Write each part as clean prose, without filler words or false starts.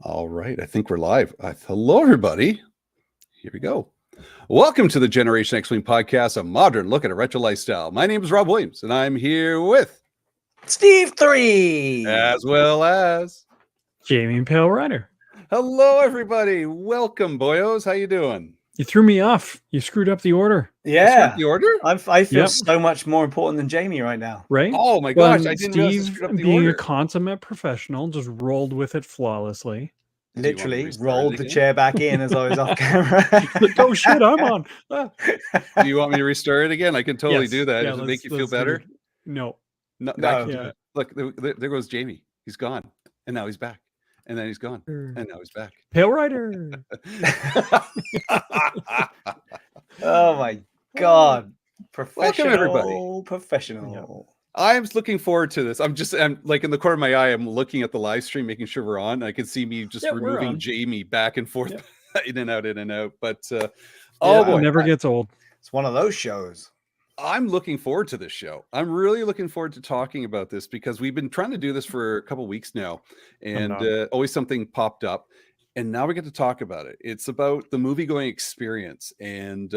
All right, I think we're live. Hello, everybody. Here we go. Welcome to the Generation X-Wing podcast, a modern look at a retro lifestyle. My name is Rob Williams, and I'm here with Steve 3, as well as Jamie and Pale Rider. Hello, everybody. Welcome, boyos. How you doing? You threw me off. You screwed up the order. Yeah, The order? I feel so much more important than Jamie right now. Right? Oh my Well, gosh! I didn't realize you Steve, screwed up the being order. a consummate professional, just rolled with it flawlessly. Literally rolled the chair back in as I was off camera. Like, oh shit, I'm on. Do you want me to restart it again? I can totally do that. Yeah, Does it make you feel better? No. No. Yeah. Look, there goes Jamie. He's gone, and now he's back, and then he's gone, and now he's back. Pale Rider. Oh my god! Professional, welcome everybody. Professional. Yeah. I'm looking forward to this. I'm like in the corner of my eye, I'm looking at the live stream, making sure we're on. I can see me just removing Jamie back and forth, in and out. But oh boy, it never gets old. It's one of those shows. I'm looking forward to this show. I'm really looking forward to talking about this because we've been trying to do this for a couple of weeks now, and always something popped up. And now we get to talk about it. It's about the movie-going experience. And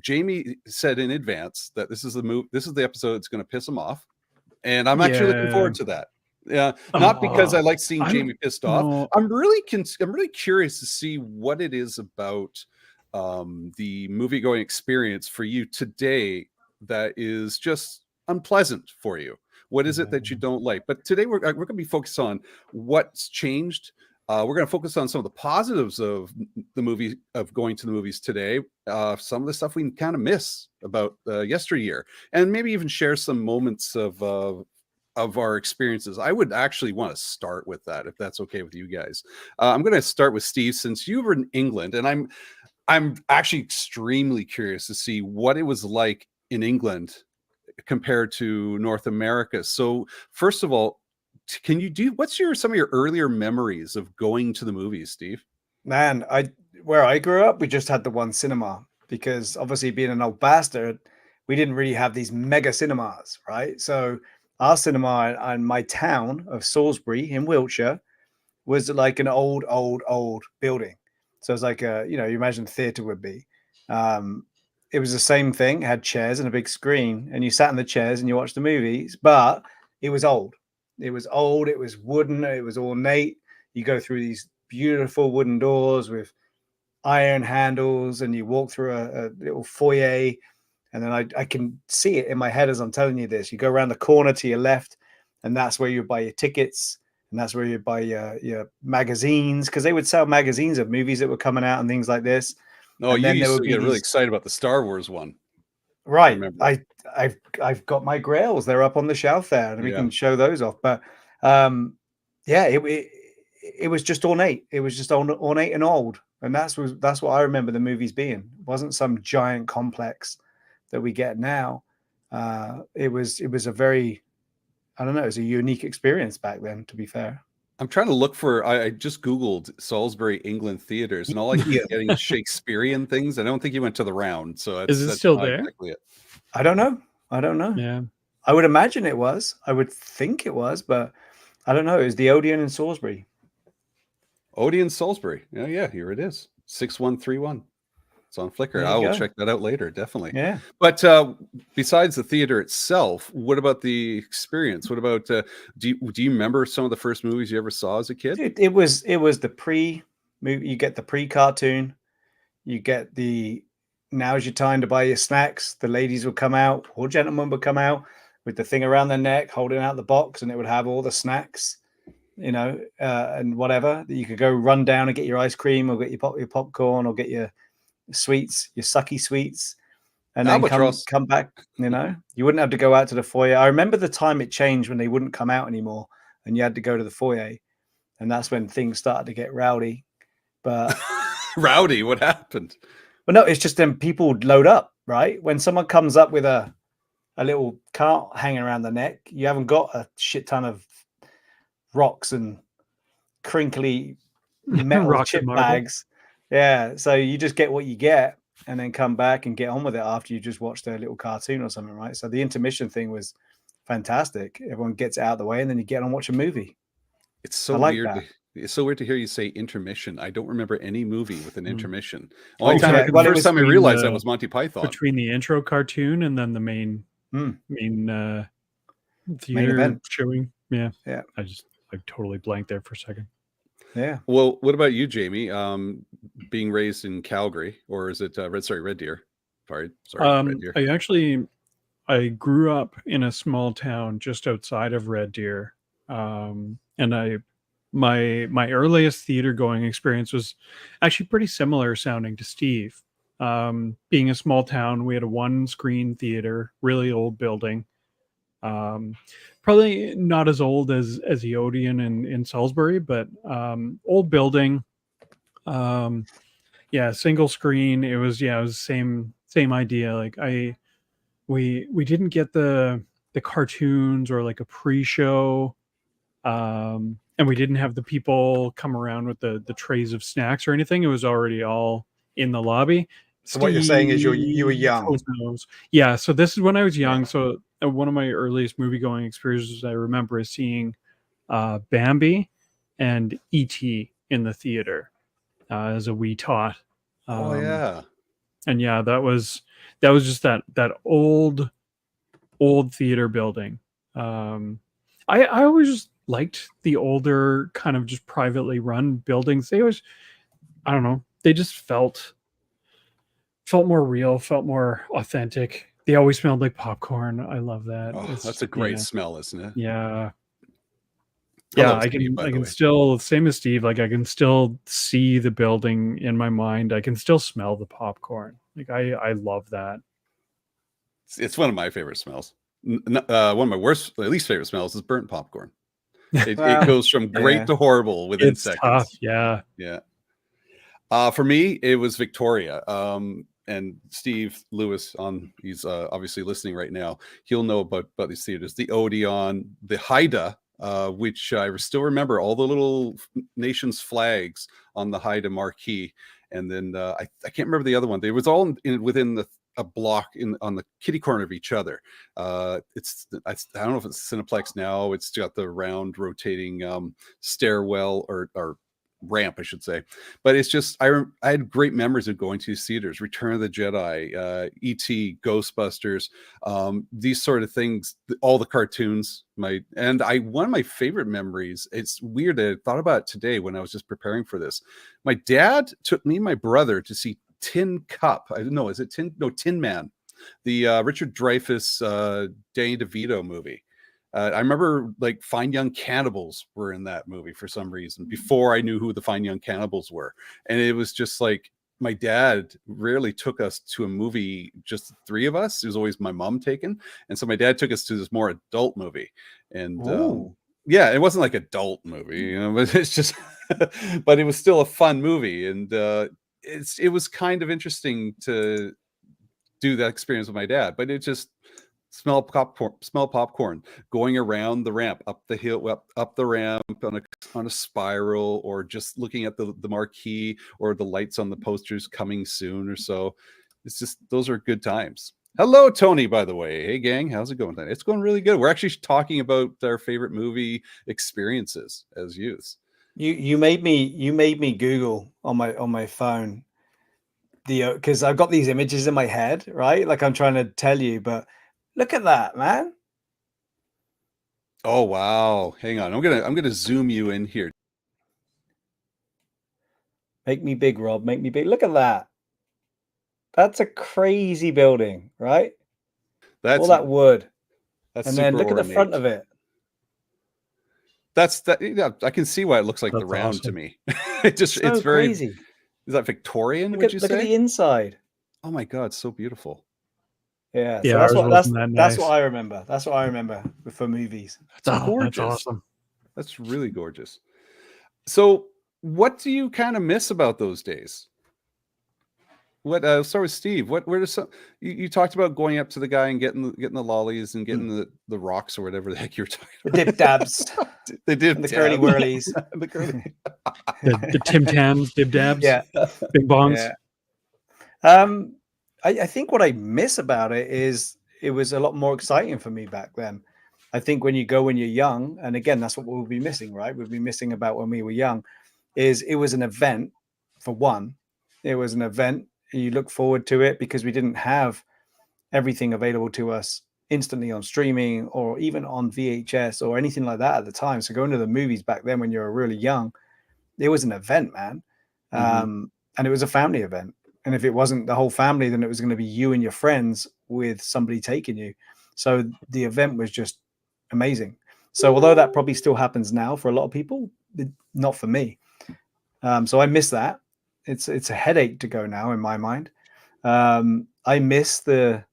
Jamie said in advance that this is the episode that's going to piss him off. And I'm actually looking forward to that. Yeah, not because I like seeing Jamie pissed off. No. I'm really curious to see what it is about the movie-going experience for you today that is just unpleasant for you. What is it that you don't like? But today we're going to be focused on what's changed. We're going to focus on some of the positives of the movie, of going to the movies today. Some of the stuff we kind of miss about yesteryear, and maybe even share some moments of our experiences. I would actually want to start with that, if that's okay with you guys. I'm going to start with Steve, since you were in England, and I'm actually extremely curious to see what it was like in England compared to North America. So, first of all, what's some of your earlier memories of going to the movies, Steve? Man, where I grew up, we just had the one cinema, because obviously being an old bastard, we didn't really have these mega cinemas, right? So our cinema in my town of Salisbury in Wiltshire was like an old building. So it's like you imagine theatre would be. It was the same thing, it had chairs and a big screen, and you sat in the chairs and you watched the movies, but it was old. It was old, it was wooden, it was ornate. You go through these beautiful wooden doors with iron handles, and you walk through a little foyer. And then I can see it in my head as I'm telling you this. You go around the corner to your left, and that's where you buy your tickets, and that's where you buy your magazines, because they would sell magazines of movies that were coming out and things like this. Oh, you used to get really excited about the Star Wars one. Right. I've got my grails. They're up on the shelf there, and we can show those off. But it was just ornate. It was just ornate and old. And that's what I remember the movies being. It wasn't some giant complex that we get now. It was a very, I don't know, it was a unique experience back then, to be fair. I'm trying to look for, I just Googled Salisbury, England theaters, and all I keep getting is Shakespearean things. I don't think you went to the Round. So is it still there? Exactly it. I don't know. Yeah. I would imagine it was. I would think it was, but I don't know. It was the Odeon in Salisbury. Odeon Salisbury. Yeah, here it is. 6131. It's on Flickr. I will check that out later, definitely. Yeah. But besides the theater itself, what about the experience? What about do you remember some of the first movies you ever saw as a kid? It was the pre-movie. You get the pre-cartoon. You get the now's your time to buy your snacks. The ladies would come out, or gentlemen would come out with the thing around their neck, holding out the box, and it would have all the snacks, and whatever. You could go run down and get your ice cream, or get your popcorn, or get your sweets, your sucky sweets, and then come back. You wouldn't have to go out to the foyer. I remember the time it changed when they wouldn't come out anymore, and you had to go to the foyer, and that's when things started to get rowdy. But rowdy, what happened? Well, no, it's just then people would load up, right? When someone comes up with a little cart hanging around the neck, you haven't got a shit ton of rocks and crinkly metal chip bags. Yeah, so you just get what you get, and then come back and get on with it after you just watched a little cartoon or something, right? So the intermission thing was fantastic. Everyone gets out of the way, and then you get on and watch a movie. It's so weird. It's so weird to hear you say intermission. I don't remember any movie with an Mm. intermission. Oh, Only time, yeah. the Well, it first was time I between realized that the was Monty Python. between the intro cartoon and then the main Hmm. main Main theater event. showing. Yeah. Yeah. I totally blanked there for a second. Yeah. Well, what about you, Jamie? Being raised in Calgary, or is it Red Deer? Sorry, Red Deer. I grew up in a small town just outside of Red Deer, and my earliest theater going experience was actually pretty similar sounding to Steve. Being a small town, we had a one screen theater, really old building. Probably not as old as the Odeon in Salisbury, but old building. Yeah, single screen. It was same idea. Like we didn't get the cartoons or like a pre-show, and we didn't have the people come around with the trays of snacks or anything. It was already all in the lobby. So what you're saying is you were Steve young. knows. Yeah, so this is when I was young. Yeah. So one of my earliest movie going experiences I remember is seeing Bambi and E.T. in the theater as a wee tot. Oh yeah. And yeah, that was just that old theater building. I always just liked the older kind of just privately run buildings. They always, I don't know, they just felt more real, felt more authentic. They always smelled like popcorn. I love that. Oh, It's that's a great smell, isn't it? yeah. Hello, Yeah, I Steve, can by the way. still, same as Steve, like I can still see the building in my mind. I can still smell the popcorn. Like I love that. It's one of my favorite smells. One of my least favorite smells is burnt popcorn. It Well, goes from great yeah. to horrible within It's seconds. tough, yeah. Yeah. For me, it was Victoria. And Steve Lewis, he's obviously listening right now. He'll know about these theaters: the Odeon, the Haida, which I still remember all the little nations' flags on the Haida marquee. And then I can't remember the other one. It was all within a block on the kitty corner of each other. I don't know if it's Cineplex now. It's got the round rotating stairwell or ramp, I should say. But it's just I had great memories of going to these theaters: Return of the Jedi, E.T., Ghostbusters, these sort of things, all the cartoons. One of my favorite memories, it's weird, I thought about it today when I was just preparing for this. My dad took me and my brother to see Tin Cup. I don't know, is it Tin Man, the Richard Dreyfuss, Danny DeVito movie. I remember like Fine Young Cannibals were in that movie for some reason before I knew who the Fine Young Cannibals were. And it was just like, my dad rarely took us to a movie, just the three of us. It was always my mom taking. And so my dad took us to this more adult movie. And yeah, it wasn't like adult movie, but it's just, but it was still a fun movie. And it was kind of interesting to do that experience with my dad, but it just, smell popcorn going around the ramp, up the hill, up the ramp on a spiral, or just looking at the marquee or the lights on the posters coming soon or so. It's just, those are good times. Hello, Tony, by the way. Hey, gang, how's it going tonight? It's going really good. We're actually talking about our favorite movie experiences as youths. You made me Google on my phone because I've got these images in my head, right? Like I'm trying to tell you, but look at that, man. Oh wow. Hang on. I'm gonna zoom you in here. Make me big, Rob. Make me big. Look at that. That's a crazy building, right? That's all that wood. That's And then look at the front ornate. of it. That's that. Yeah, I can see why it looks like the That's round awesome. to me. It's very crazy. Is that Victorian? Look Would you at say? the inside. Oh my god, so beautiful. Yeah, Yeah, so ours wasn't that that's nice. what I remember. That's what I remember for movies. That's gorgeous. That's awesome. That's really gorgeous. So, what do you kind of miss about those days? What? Start with Steve. Where does you talked about going up to the guy and getting the lollies and getting the rocks or whatever the heck you're talking The about. dip dabs. They did And the curly whirlies. the curly. The Tim Tams, Dib Dabs, Yeah. Big Bongs. Yeah. I think what I miss about it is it was a lot more exciting for me back then. I think when you go when you're young, and again, that's what we'll be missing, right? We'll be missing about when we were young, is it was an event for one. It was an event. You look forward to it because we didn't have everything available to us instantly on streaming or even on VHS or anything like that at the time. So going to the movies back then when you were really young, it was an event, man. And it was a family event. And if it wasn't the whole family, then it was going to be you and your friends with somebody taking you. So the event was just amazing. So although that probably still happens now for a lot of people, not for me. So I miss that. It's a headache to go now in my mind. I miss the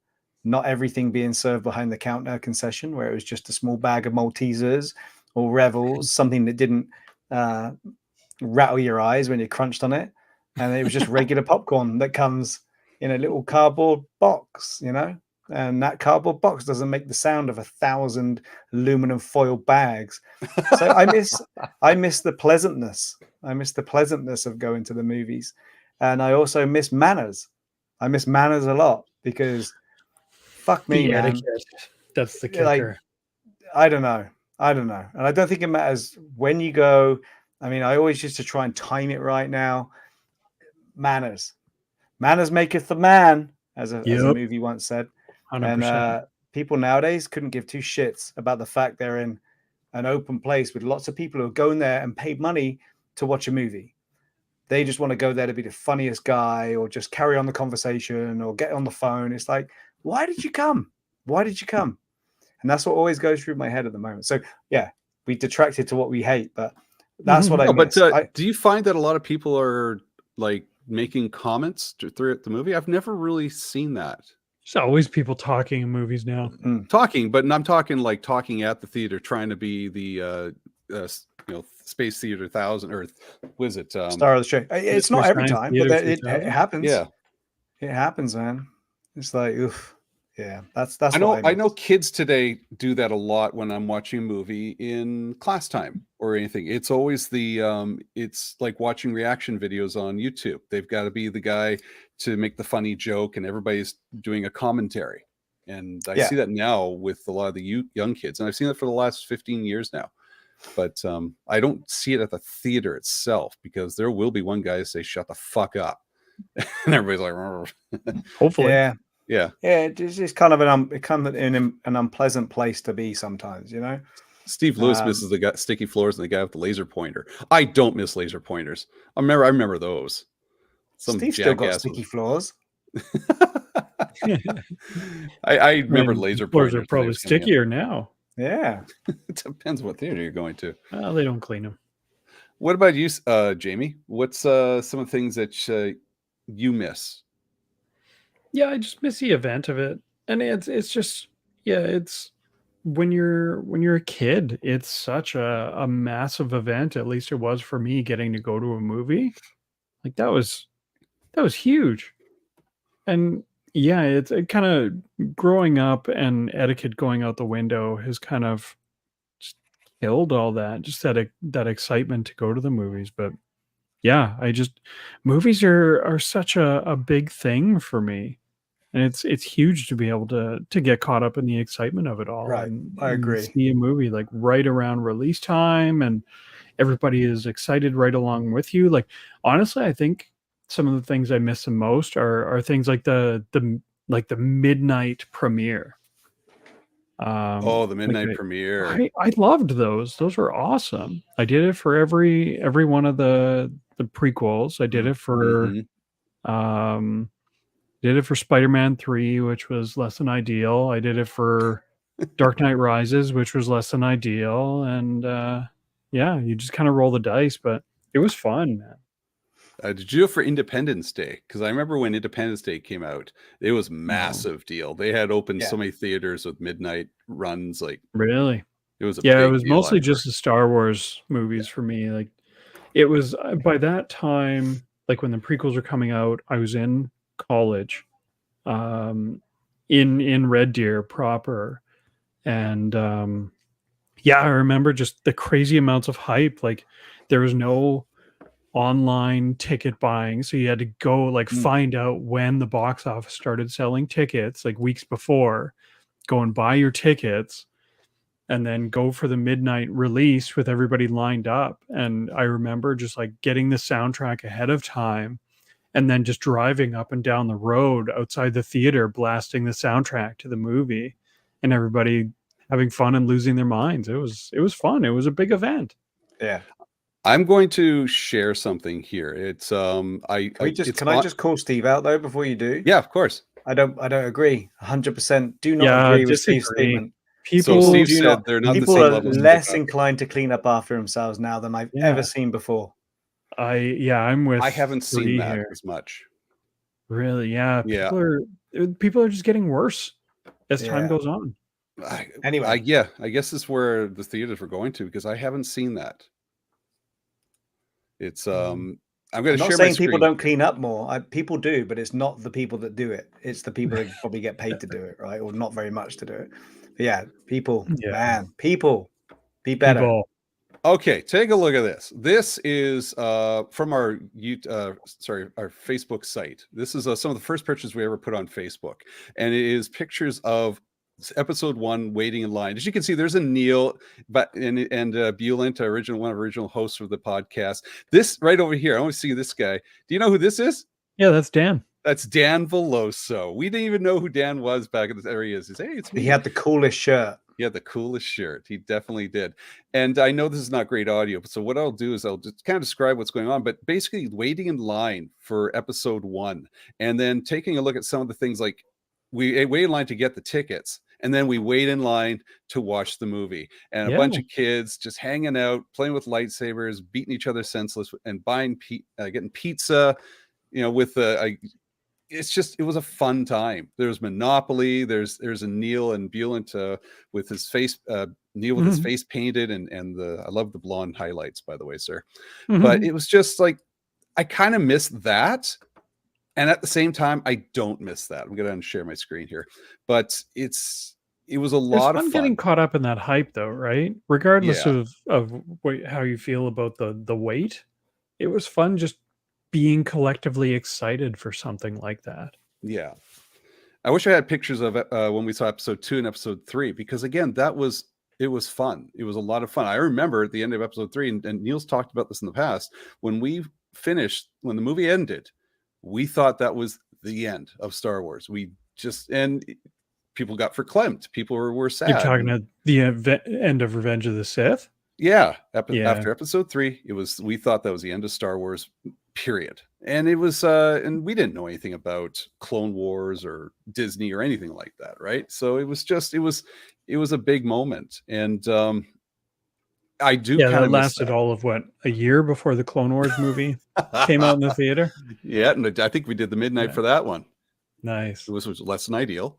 not everything being served behind the counter concession where it was just a small bag of Maltesers or Revels, something that didn't rattle your eyes when you crunched on it. And it was just regular popcorn that comes in a little cardboard box, you know, and that cardboard box doesn't make the sound of 1,000 aluminum foil bags. So I miss the pleasantness. I miss the pleasantness of going to the movies. And I also miss manners. I miss manners a lot because fuck me, The man. etiquette. That's the Like, kicker. I don't know. And I don't think it matters when you go. I mean, I always used to try and time it right now. Manners maketh the man, as a movie once said. 100%. And people nowadays couldn't give two shits about the fact they're in an open place with lots of people who are going there and paid money to watch a movie. They just want to go there to be the funniest guy or just carry on the conversation or get on the phone. It's like, why did you come? And that's what always goes through my head at the moment. So yeah, we detracted to what we hate, but that's what I miss. But do you find that a lot of people are like making comments throughout the movie? I've never really seen that. There's always people talking in movies now. Talking, but I'm talking like talking at the theater, trying to be the Space Theater 1000 or what is it? Star of the show. It's not every time, but it happens. Yeah, it happens, man. It's like, oof. Yeah, that's. I know kids today do that a lot when I'm watching a movie in class time or anything. It's always it's like watching reaction videos on YouTube. They've got to be the guy to make the funny joke, and everybody's doing a commentary. And I see that now with a lot of the young kids, and I've seen it for the last 15 years now. But I don't see it at the theater itself because there will be one guy say, "Shut the fuck up," and everybody's like, hopefully, yeah. It's kind of an unpleasant place to be sometimes, you know. Steve Lewis misses the guy, sticky floors and the guy with the laser pointer. I don't miss laser pointers. I remember those. Steve still got sticky floors. I remember laser floors pointers. Are probably stickier now. Yeah, it depends what theater you're going to. Well, they don't clean them. What about you, Jamie? What's some of the things that you miss? Yeah, I just miss the event of it, and it's just it's when you're a kid, it's such a massive event. At least it was for me getting to go to a movie. Like that was huge, and yeah, it kind of growing up and etiquette going out the window has kind of just killed all that. Just that excitement to go to the movies, but yeah, movies are such a big thing for me. And it's huge to be able to get caught up in the excitement of it all. Right. I and agree. see a movie like right around release time and everybody is excited right along with you. Like honestly, I think some of the things I miss the most are things like the midnight premiere. The midnight premiere. I loved those. Those were awesome. I did it for every one of the prequels. I did it for did it for Spider-Man 3, which was less than ideal. I did it for Dark Knight Rises, which was less than ideal. And you just kind of roll the dice, but it was fun, man. Did you do it for Independence Day? Because I remember when Independence Day came out, it was a massive deal. They had opened so many theaters with midnight runs. Like really, it was it was mostly just the Star Wars movies for me. Like it was by that time, like when the prequels were coming out, I was in college, in Red Deer proper, and I remember just the crazy amounts of hype. Like there was no online ticket buying, so you had to go find out when the box office started selling tickets, like weeks before, go and buy your tickets, and then go for the midnight release with everybody lined up. And I remember just like getting the soundtrack ahead of time and then just driving up and down the road outside the theater, blasting the soundtrack to the movie, and everybody having fun and losing their minds. It was fun. It was a big event. Yeah. I'm going to share something here. It's Can I just call Steve out though before you do? Yeah, of course. I don't agree. 100%. Do not Yeah, agree with Steve's disagree. statement. People So Steve do said not- they're not the People same are level as less Nickelback. inclined to clean up after themselves now than I've Yeah. ever seen before. I'm with. I haven't seen Bree that here. as much. Really, yeah. Yeah. People are just getting worse as time Yeah. goes on. Anyway. I guess it's where the theaters were going to, because I haven't seen that. It's I'm going I'm to not share my saying people screen. don't clean up more. People do, but it's not the people that do it. It's the people that probably get paid to do it, right? Or not very much to do it. But yeah, people, Yeah. man, people, be better. People. Okay, take a look at this. This is from our our Facebook site. This is some of the first pictures we ever put on Facebook, and it is pictures of episode 1, waiting in line. As you can see, there's a Neil, and Bulent, one of the original hosts of the podcast. This right over here, I want to see this guy. Do you know who this is? Yeah, that's Dan. That's Dan Veloso. We didn't even know who Dan was back in this area. He's hey, it's me. He had the coolest shirt. He had the coolest shirt. He definitely did. And I know this is not great audio, but so what I'll do is I'll just kind of describe what's going on, but basically waiting in line for episode 1 and then taking a look at some of the things, like we wait in line to get the tickets, and then we wait in line to watch the movie, and a bunch of kids just hanging out, playing with lightsabers, beating each other senseless, and getting pizza, with it was a fun time. There's Monopoly. There's a Neil and Bulent with his face, Neil with his face painted, and I love the blonde highlights, by the way, sir. But it was just like, I kind of miss that. And at the same time, I don't miss that. I'm going to share my screen here, but it was a lot of fun. Getting caught up in that hype though, right? Regardless of how you feel about the wait, it was fun just being collectively excited for something like that. Yeah. I wish I had pictures of it when we saw episode 2 and episode 3, because again, it was fun. It was a lot of fun. I remember at the end of episode 3, and Neil's talked about this in the past, when the movie ended, we thought that was the end of Star Wars. And people got verklempt. People were sad. You're talking about the end of Revenge of the Sith? Yeah. After episode 3, we thought that was the end of Star Wars, period. And it was and we didn't know anything about Clone Wars or Disney or anything like that, right? So it was a big moment. And I do kind of lasted all of a year before the Clone Wars movie came out in the theater. Yeah, and I think we did the midnight for that one. Nice. It was less than ideal.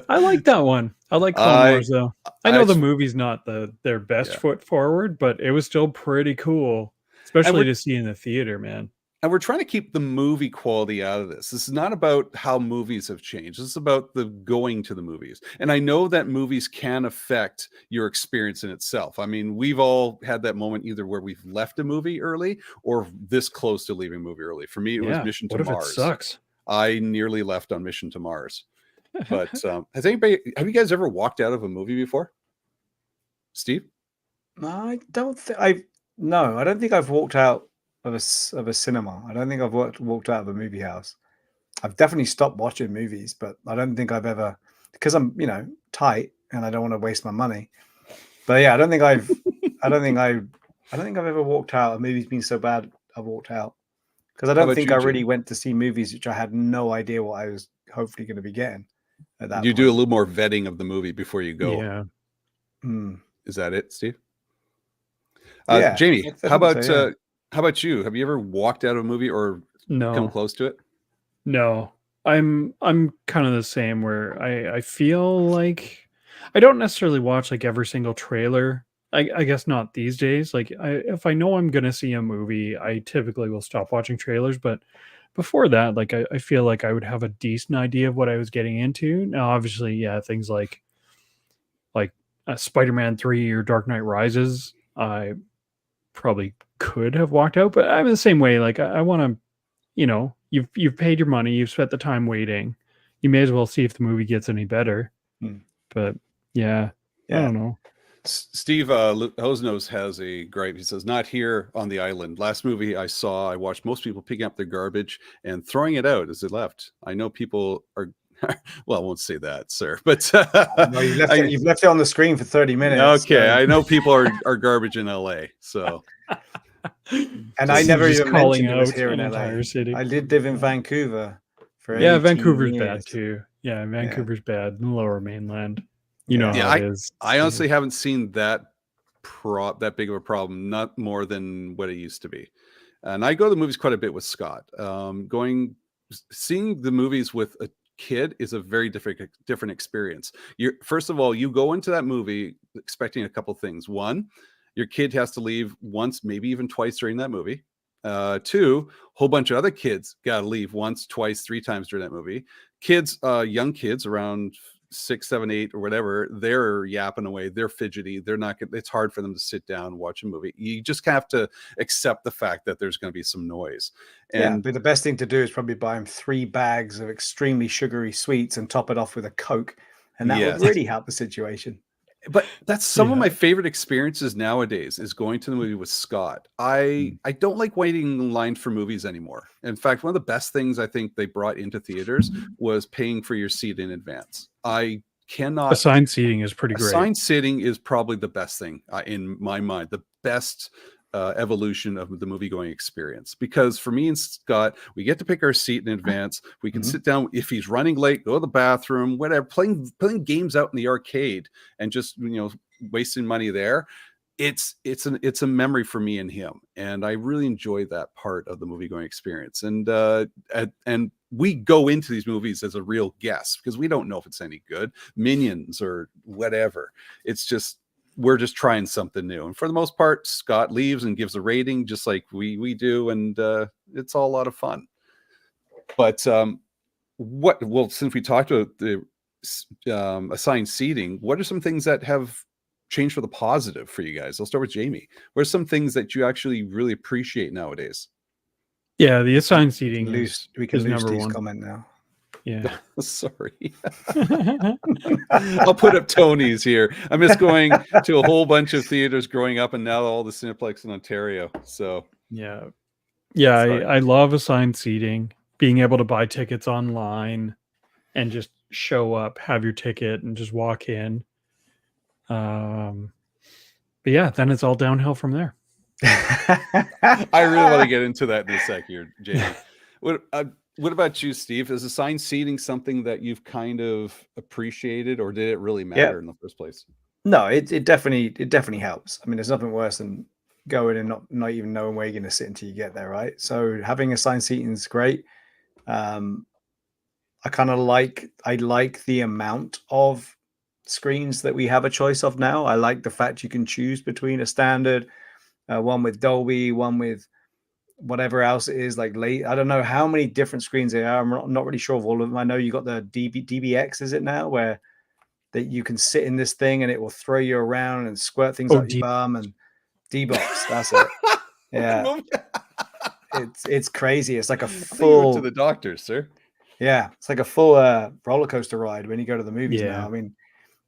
I like that one. I like Clone Wars though. I know the movie's not their best foot forward, but it was still pretty cool, especially to see in the theater, man. And we're trying to keep the movie quality out of this. This is not about how movies have changed. This is about the going to the movies. And I know that movies can affect your experience in itself. I mean, we've all had that moment either where we've left a movie early or this close to leaving a movie early. For me, it was Mission to Mars. What if it sucks? I nearly left on Mission to Mars. But have you guys ever walked out of a movie before? Steve? I don't think I've walked out of a cinema. I don't think I've walked out of a movie house. I've definitely stopped watching movies, but I don't think I've ever, because I'm tight and I don't want to waste my money. But yeah, I don't think I've ever walked out. A movie's been so bad I've walked out, because I don't think I really went to see movies which I had no idea what I was hopefully going to be getting. At that you do a little more vetting of the movie before you go. Yeah. Is that it, Steve? Yeah, Jamie, how about you? Have you ever walked out of a movie or come close to it? No. I'm kind of the same, where I feel like I don't necessarily watch like every single trailer. I guess not these days. Like if I know I'm gonna see a movie, I typically will stop watching trailers. But before that, like I feel like I would have a decent idea of what I was getting into. Now, obviously, things like Spider-Man 3 or Dark Knight Rises, I probably could have walked out. But I'm the same way. Like I want to, you've paid your money, you've spent the time waiting. You may as well see if the movie gets any better. But yeah, I don't know. Steve Hosenose has a gripe. He says, "Not here on the island. Last movie I saw, I watched most people picking up their garbage and throwing it out as they left. I know people are." Well, I won't say that, sir. But No, you've left it on the screen for 30 minutes. okay, I know people are garbage in LA. So, and I never Just even calling mentioned it was out here in an LA. entire city. I did live in Vancouver for Yeah, 18 Vancouver's years. bad too. Yeah, Vancouver's bad in the Lower Mainland. You know Yeah. how it is. I honestly haven't seen that big of a problem, not more than what it used to be. And I go to the movies quite a bit with Scott. Seeing the movies with a kid is a very different experience. First of all, you go into that movie expecting a couple things. One, your kid has to leave once, maybe even twice during that movie. Two, whole bunch of other kids got to leave once, twice, 3 times during that movie. Kids, young kids around 6, 7, 8 or whatever, they're yapping away, they're fidgety, they're not, it's hard for them to sit down and watch a movie. You just have to accept the fact that there's going to be some noise. And but the best thing to do is probably buy them 3 bags of extremely sugary sweets and top it off with a Coke, and that would really help the situation. But that's some of my favorite experiences nowadays is going to the movie with Scott. I don't like waiting in line for movies anymore. In fact, one of the best things I think they brought into theaters was paying for your seat in advance. I cannot. Assigned seating is pretty great. Assigned seating is probably the best thing in my mind. The best evolution of the movie going experience, because for me and Scott, we get to pick our seat in advance. We can sit down if he's running late, go to the bathroom, whatever, playing games out in the arcade and just wasting money there. It's a memory for me and him, and I really enjoy that part of the movie going experience. And we go into these movies as a real guest because we don't know if it's any good, Minions or whatever. It's just, we're just trying something new. And for the most part, Scott leaves and gives a rating just like we do. And it's all a lot of fun. But since we talked about the assigned seating, what are some things that have changed for the positive for you guys? I'll start with Jamie. What are some things that you actually really appreciate nowadays? Yeah, the assigned seating we can is lose number Steve's one. comment now. Yeah. Sorry. I'll put up Tony's here. I'm just going to a whole bunch of theaters growing up, and now all the Cineplex in Ontario. So yeah. I love assigned seating, being able to buy tickets online and just show up, have your ticket, and just walk in. But yeah, then it's all downhill from there. I really want to get into that in a sec here, Jamie. What about you, Steve? Is assigned seating something that you've kind of appreciated, or did it really matter in the first place? No, it definitely helps. I mean, there's nothing worse than going and not even knowing where you're going to sit until you get there, right? So having assigned seating is great. I like the amount of screens that we have a choice of now. I like the fact you can choose between a standard, one with Dolby, one with whatever else it is, like late. I don't know how many different screens there are. I'm not really sure of all of them. I know you got the DBX, is it now, where that you can sit in this thing and it will throw you around and squirt things up your bum, and D-Box, that's it. Yeah. It's crazy. It's like a full to the doctor, sir. Yeah, it's like a full roller coaster ride when you go to the movies now. I mean,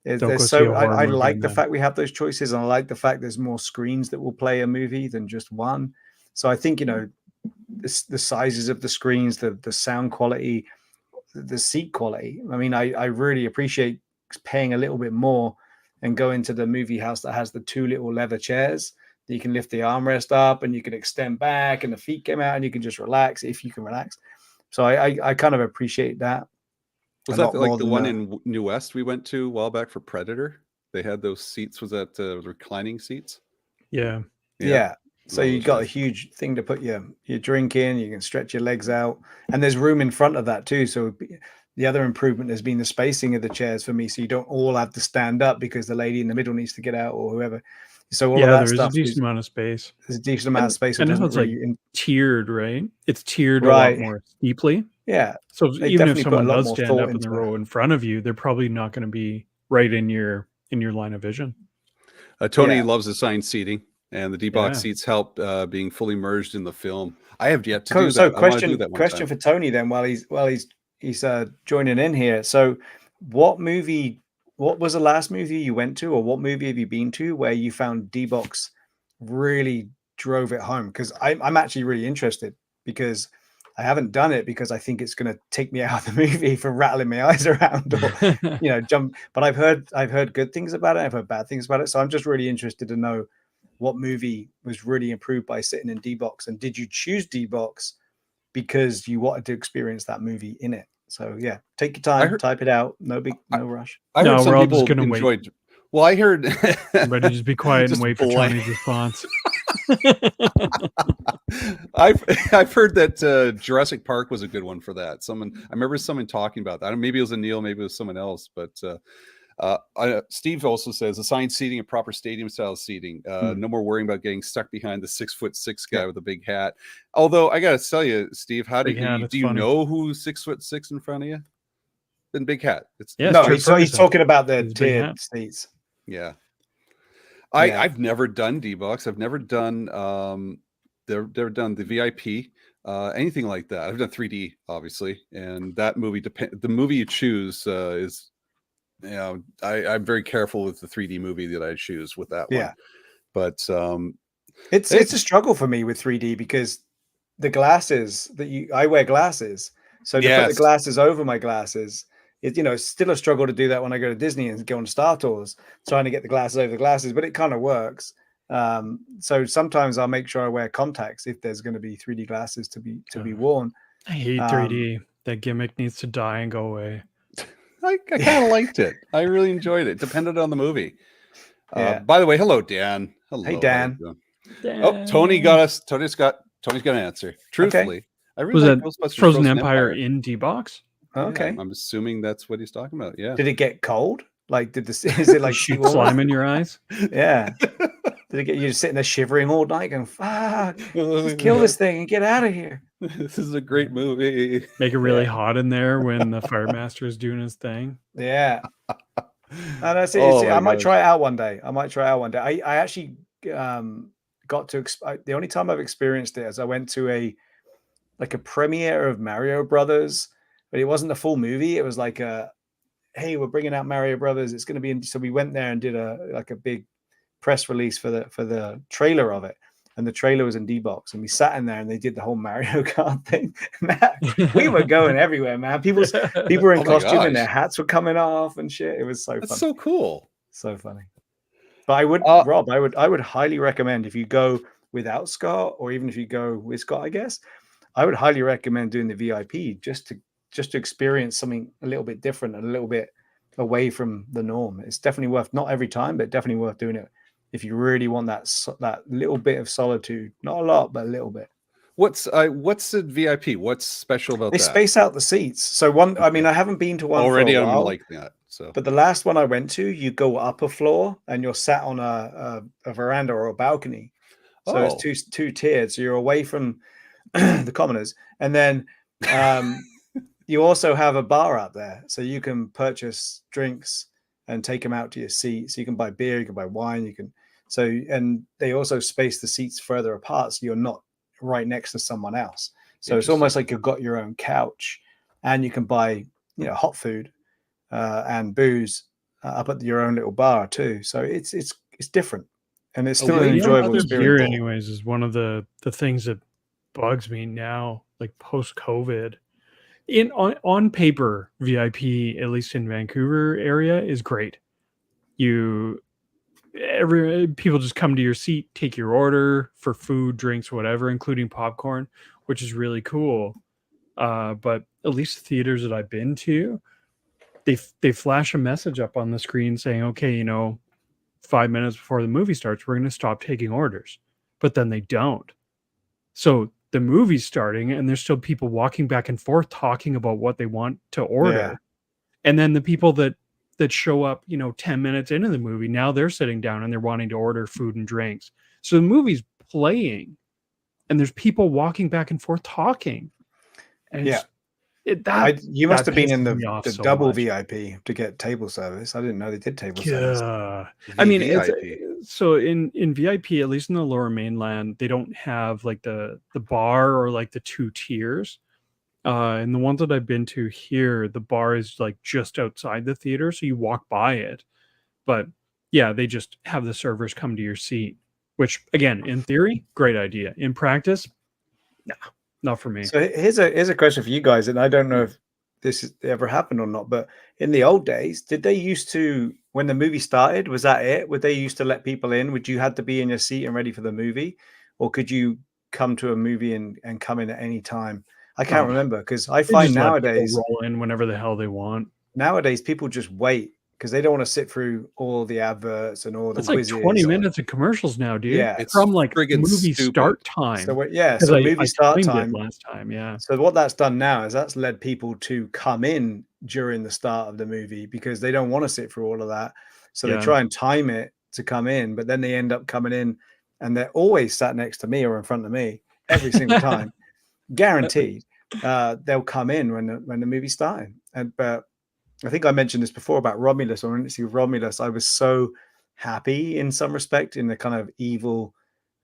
I like the fact we have those choices, and I like the fact there's more screens that will play a movie than just one. So I think, the sizes of the screens, the sound quality, the seat quality. I mean, I really appreciate paying a little bit more and going to the movie house that has the 2 little leather chairs that you can lift the armrest up and you can extend back and the feet come out and you can just relax if you can relax. So I kind of appreciate that. Was that like the one in New West we went to a while back for Predator? They had those seats. Was that reclining seats? Yeah. So you got a huge thing to put your drink in. You can stretch your legs out, and there's room in front of that too. So the other improvement has been the spacing of the chairs for me, so you don't all have to stand up because the lady in the middle needs to get out or whoever. So all of that stuff. There's a decent amount of space. There's a decent amount of space. And it's like tiered, right? It's tiered a lot more steeply. Yeah. So even if someone does stand up in the row in front of you, they're probably not going to be right in your line of vision. Tony loves assigned seating, and the D-Box seats help being fully merged in the film. I have yet to do that. So question for Tony then, while he's joining in here. So what movie what was the last movie you went to, or what movie have you been to where you found D-Box really drove it home? Because I'm actually really interested, because I haven't done it because I think it's going to take me out of the movie for rattling my eyes around or jump. But I've heard good things about it. I've heard bad things about it. So I'm just really interested to know what movie was really improved by sitting in D-Box, and did you choose D-Box because you wanted to experience that movie in it? So yeah, take your time, type it out. No rush. I heard No, some we're all just people gonna wait. enjoyed. Well, I heard. Everybody just be quiet and Just wait for blank. Tony's response. I've heard that Jurassic Park was a good one for that. I remember someone talking about that. Maybe it was Neil, maybe it was someone else. But Steve also says assigned seating and proper stadium style seating. No more worrying about getting stuck behind the 6'6" guy with a big hat. Although I gotta tell you, Steve, how do you know who's 6'6" in front of you? Then big hat. He's talking about the tiered seats. Yeah. I've never done D-Box. I've never done never done the VIP, anything like that. I've done 3D, obviously, and that movie the movie you choose is, I'm very careful with the 3D movie that I choose with that one. But it's a struggle for me with 3D because the glasses I wear glasses, so to put the glasses over my glasses, it's still a struggle to do that when I go to Disney and go on Star Tours, trying to get the glasses over the glasses, but it kind of works. So sometimes I'll make sure I wear contacts if there's going to be 3D glasses to be worn. I hate 3D. That gimmick needs to die and go away. I kind of liked it. I really enjoyed it. Depended on the movie. By the way, hello, Dan. Hello. Hey, Dan. Oh, Tony got us. Tony's got an answer. Truthfully, okay. I really like Ghostbusters Frozen Empire in D-Box. Okay, I'm assuming that's what he's talking about. Yeah. Did it get cold? Like, is it like shoot slime in your eyes? Yeah. Did it get you sitting there shivering all night, going, "Fuck, let's kill this thing and get out of here"? This is a great movie. Make it really hot in there when the fire master is doing his thing. Yeah. And that's it. I might try it out one day. I actually got to the only time I've experienced it is I went to a premiere of Mario Brothers, but it wasn't a full movie. It was like hey, we're bringing out Mario Brothers. It's going to be so we went there and did a big press release for the trailer of it, and the trailer was in D-Box, and we sat in there and they did the whole Mario Kart thing. Man, we were going everywhere, man. People were in costume and their hats were coming off and shit. It was so That's fun. so cool. So funny. But I would, Rob, I would highly recommend, if you go without Scott, or even if you go with Scott, I guess, I would highly recommend doing the VIP just to experience something a little bit different and a little bit away from the norm. It's definitely worth, not every time, but definitely worth doing it if you really want that little bit of solitude. Not a lot, but a little bit. What's the VIP? What's special about that? They space out the seats. So one, I mean, I haven't been to one already. For a while, I'm like that. So, but the last one I went to, you go up a floor and you're sat on a veranda or a balcony. So it's two tiered. So you're away from the commoners, and then you also have a bar out there, so you can purchase drinks and take them out to your seat. So you can buy beer, you can buy wine, and they also space the seats further apart, so you're not right next to someone else. So it's almost like you've got your own couch, and you can buy hot food and booze up at your own little bar too. So it's different, and it's still an enjoyable experience. Beer, anyways, is one of the things that bugs me now, like post-COVID. On paper, VIP, at least in Vancouver area, is great. People just come to your seat, take your order for food, drinks, whatever, including popcorn, which is really cool. But at least the theaters that I've been to, they flash a message up on the screen saying, okay, 5 minutes before the movie starts, we're going to stop taking orders. But then they don't. So the movie's starting and there's still people walking back and forth talking about what they want to order. Yeah. And then the people that show up, 10 minutes into the movie, now they're sitting down and they're wanting to order food and drinks. So the movie's playing and there's people walking back and forth talking. And you must have been in the double VIP to get table service. I didn't know they did table service. I mean, so in VIP, at least in the Lower Mainland, they don't have like the bar or like the two tiers. And the ones that I've been to here, the bar is like just outside the theater, so you walk by it. But yeah, they just have the servers come to your seat, which again, in theory, great idea. In practice, nah, not for me. So here's a question for you guys, and I don't know if this has ever happened or not, but in the old days, did they used to, when the movie started, was that it? Would they used to let people in? Would you had to be in your seat and ready for the movie, or could you come to a movie and come in at any time? I can't Oh, remember, because I they find just let people nowadays roll in whenever the hell they want. people just wait because they don't want to sit through all the adverts and all the It's like quizzes. 20 minutes of commercials now, dude. Yeah. It's From like friggin' movie stupid. start time. So yeah, Because so I movie start timed it time. last time, yeah. So what that's done now is that's led people to come in during the start of the movie because they don't want to sit through all of that. So they Yeah. try and time it to come in, but then they end up coming in and they're always sat next to me or in front of me every single time, guaranteed. They'll come in when the movie's starting. But I think I mentioned this before about Romulus. When I went to see Romulus, I was so happy in some respect, in the kind of evil,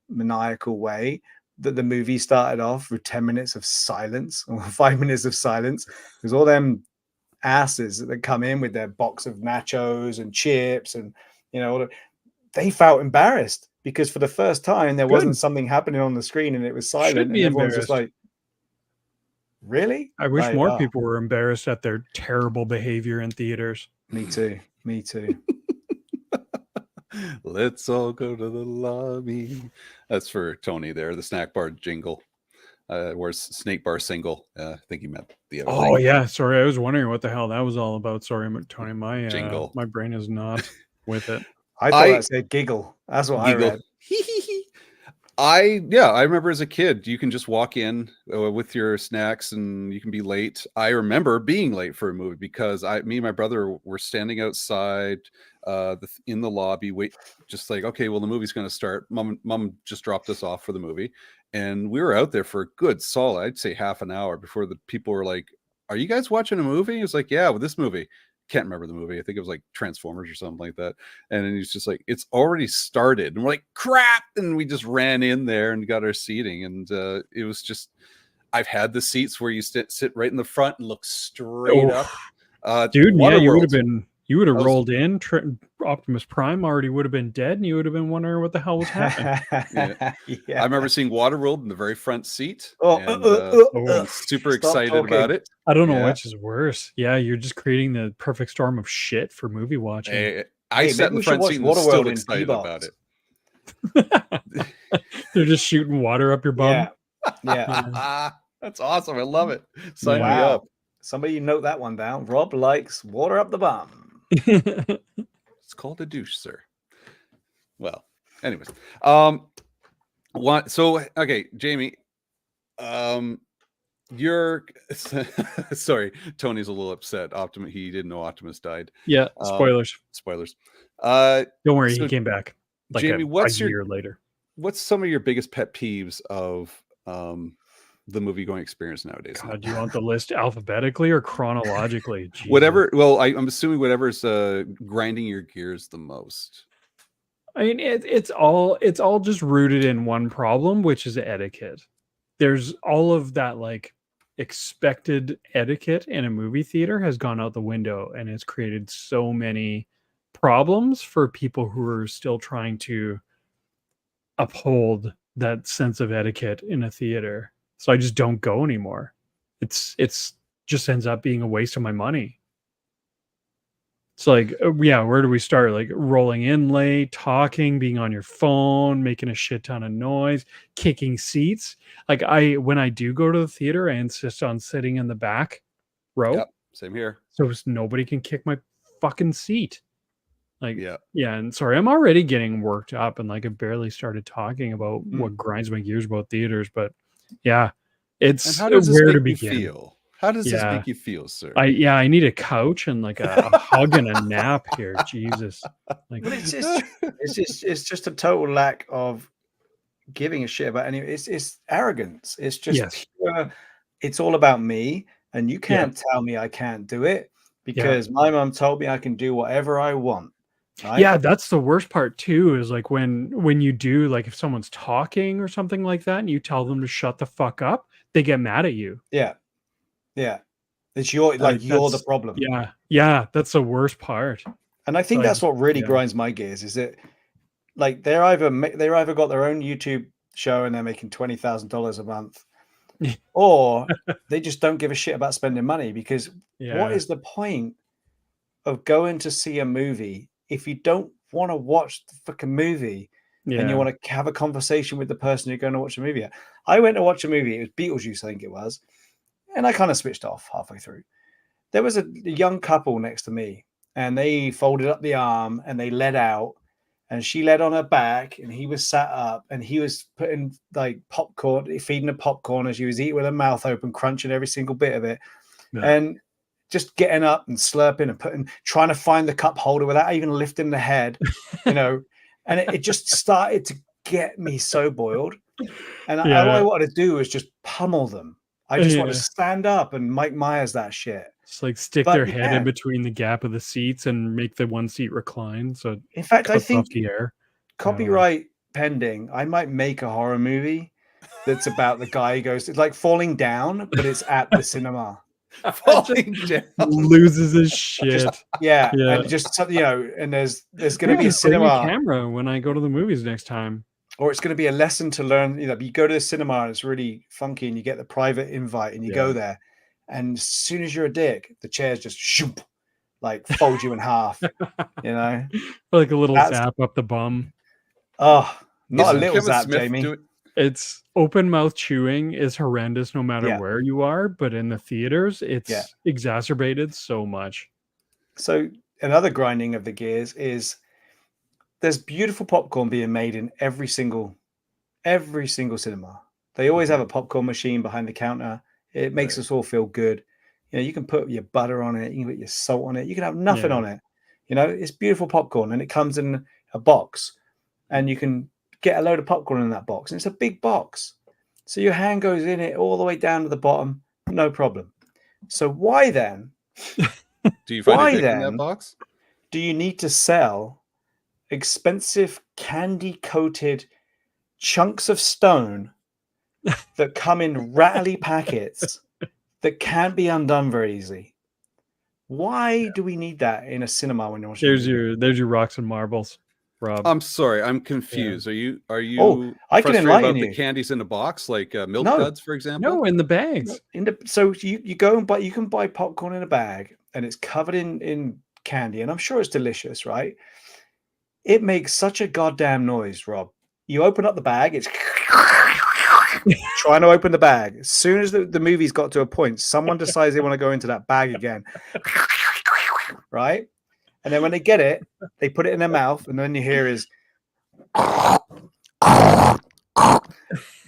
maniacal way, that the movie started off with 10 minutes of silence or 5 minutes of silence, because all them asses that come in with their box of nachos and chips and they felt embarrassed because for the first time there wasn't something happening on the screen and it was silent. Should be and everyone's just embarrassed. like, really? I wish Like, more people were embarrassed at their terrible behavior in theaters. Me too. Let's all go to the lobby. That's for Tony there, the snack bar jingle. Where's Snake Bar single? I think he meant the other Oh thing. yeah, sorry, I was wondering what the hell that was all about. Sorry, Tony, my Jingle. my brain is not with it. I thought that said giggle. That's what I read. I remember as a kid, you can just walk in with your snacks and you can be late. I remember being late for a movie because me and my brother were standing outside in the lobby, just like, okay, well, the movie's going to start. Mom just dropped us off for the movie, and we were out there for a good solid, I'd say half an hour before the people were like, "Are you guys watching a movie?" It's like, "Yeah, with this movie." Can't remember the movie. I think it was like Transformers or something like that. And then he's just like, it's already started. And we're like, crap. And we just ran in there and got our seating. And it was just, I've had the seats where you sit right in the front and look straight up. Dude, yeah, you would have was- rolled in. Optimus Prime already would have been dead, and you would have been wondering what the hell was happening. I remember seeing Waterworld in the very front seat. Super excited about it. I don't know which is worse. Yeah, you're just creating the perfect storm of shit for movie watching. I sat in the front seat and was still excited about it. They're just shooting water up your bum. Yeah. That's awesome. I love it. Sign me up. Somebody note that one down. Rob likes water up the bum. It's called a douche, sir. Well, anyways, okay, Jamie, you're sorry, Tony's a little upset. He didn't know Optimus died. Yeah, spoilers. Don't worry, he came back. Like Jamie, a year later. What's some of your biggest pet peeves of the movie going experience nowadays? God, do you want the list alphabetically or chronologically? Whatever. Well, I'm assuming whatever's grinding your gears the most. I mean, it's all just rooted in one problem, which is etiquette. There's all of that like expected etiquette in a movie theater has gone out the window, and it's created so many problems for people who are still trying to uphold that sense of etiquette in a theater. So I just don't go anymore. It's just ends up being a waste of my money. It's like, where do we start? Like rolling in late, talking, being on your phone, making a shit ton of noise, kicking seats. Like when I do go to the theater, I insist on sitting in the back row. Yep, same here. So nobody can kick my fucking seat. Like, yeah. And sorry, I'm already getting worked up and like I barely started talking about what grinds my gears about theaters, but yeah, it's how does this where to make you begin. feel? How does this make you feel, sir? I need a couch and like a hug and a nap here. Jesus. Like, but it's just a total lack of giving a shit about anything. It's arrogance. It's just pure, it's all about me, and you can't tell me I can't do it because my mom told me I can do whatever I want. Right? Yeah, that's the worst part too, is like when you do, like if someone's talking or something like that and you tell them to shut the fuck up, they get mad at you. Yeah. Yeah. It's you're the That's problem. yeah, that's the worst part. And I think So I that's just what really yeah. grinds my gears is that like they're either got their own YouTube show and they're making $20,000 a month, or they just don't give a shit about spending money, because what Yeah. is the point of going to see a movie if you don't want to watch the fucking movie and you Yeah. want to have a conversation with the person you're going to watch a movie at? I went to watch a movie, it was Beetlejuice, I think it was, and I kind of switched off halfway through. There was a young couple next to me, and they folded up the arm and they led out, and she led on her back, and he was sat up, and he was putting like popcorn, feeding her popcorn as she was eating with her mouth open, crunching every single bit of it, Yeah. and just getting up and slurping and trying to find the cup holder without even lifting the head, you know, and it just started to get me so boiled. And all I wanted to do was just pummel them. I just want to stand up and Mike Myers that shit. Just like stick But their you head in can't. between the gap of the seats and make the one seat recline. So it In fact, I cuts think off the air. copyright pending, I might make a horror movie that's about the guy who goes, it's like Falling Down, but it's at the cinema. Falling down. Loses his shit. Yeah, Yeah. and just you know, and there's going to be a just bring cinema, camera when I go to the movies next time. or it's going to be a lesson to learn. You know, you go to the cinema and it's really funky, and you get the private invite, and you go there, and as soon as you're a dick, the chairs just shoop, like fold you in half. You know, like a little zap up the bum. Oh, not Isn't a little Kevin zap, Smith Jamie. It's open mouth chewing is horrendous no matter where you are, but in the theaters, it's exacerbated so much. So another grinding of the gears is there's beautiful popcorn being made in every single cinema. They always have a popcorn machine behind the counter. It makes us all feel good. You know, you can put your butter on it, you can put your salt on it, you can have nothing on it. You know, it's beautiful popcorn, and it comes in a box, and you can get a load of popcorn in that box, and it's a big box. So your hand goes in it all the way down to the bottom, no problem. So why then? Do you find a dick in that box? Do you need to sell expensive candy-coated chunks of stone that come in rattly packets that can't be undone very easily? Why do we need that in a cinema when you're watching? There's your rocks and marbles, Rob. I'm sorry, I'm confused. Are you I can enlighten about you. the candies in a box, like milk No. duds, for example? No, in the bags. So you go and buy, you can buy popcorn in a bag, and it's covered in candy, and I'm sure it's delicious, right? It makes such a goddamn noise, Rob. You open up the bag, it's trying to open the bag. As soon as the movie's got to a point, someone decides they want to go into that bag again, right? And then when they get it, they put it in their mouth, and then you hear is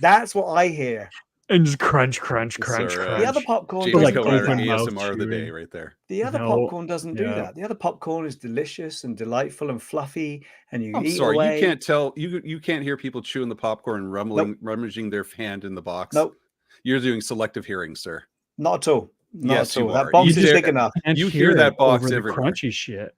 that's what I hear. And just crunch, crunch, crunch, crunch. The other popcorn James doesn't Cohen, do that. ASMR of the day right there. The other popcorn doesn't do that. The other popcorn is delicious and delightful and fluffy, and you eat away. You can't tell. You can't hear people chewing the popcorn and rummaging their hand in the box. Nope. You're doing selective hearing, sir. Not at all. Yes, at all. you That are. box is big enough. You hear that box over everywhere. the crunchy shit.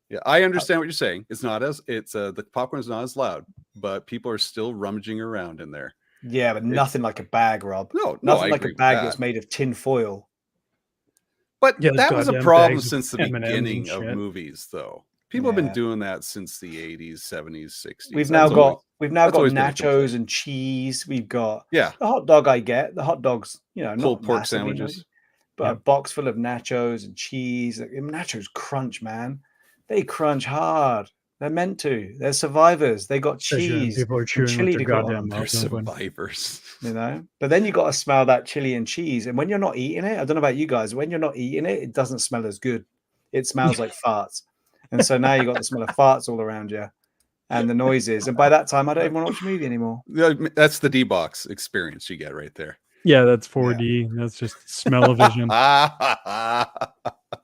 Yeah, I understand what you're saying. It's not as the popcorn is not as loud, but people are still rummaging around in there. Yeah, but nothing like a bag, Rob. No, nothing like a bag that's made of tin foil. But that was a problem since the M&Ms beginning of movies, though. People have been doing that since the 80s, 70s, 60s. We've now got nachos and cheese. We've got the hot dog. I get the hot dogs. You know, pulled not pork massively, sandwiches, but a box full of nachos and cheese. Nachos crunch, man. They crunch hard. They're meant to. They're survivors. They got cheese. People are chewing chili with their goddamn They're survivors. You know, but then you got to smell that chili and cheese. And when you're not eating it, I don't know about you guys, when you're not eating it, it doesn't smell as good. It smells like farts. And so now you got the smell of farts all around you and the noises. And by that time, I don't even want to watch a movie anymore. That's the D-box experience you get right there. Yeah, that's 4D. That's just smell-o-vision. I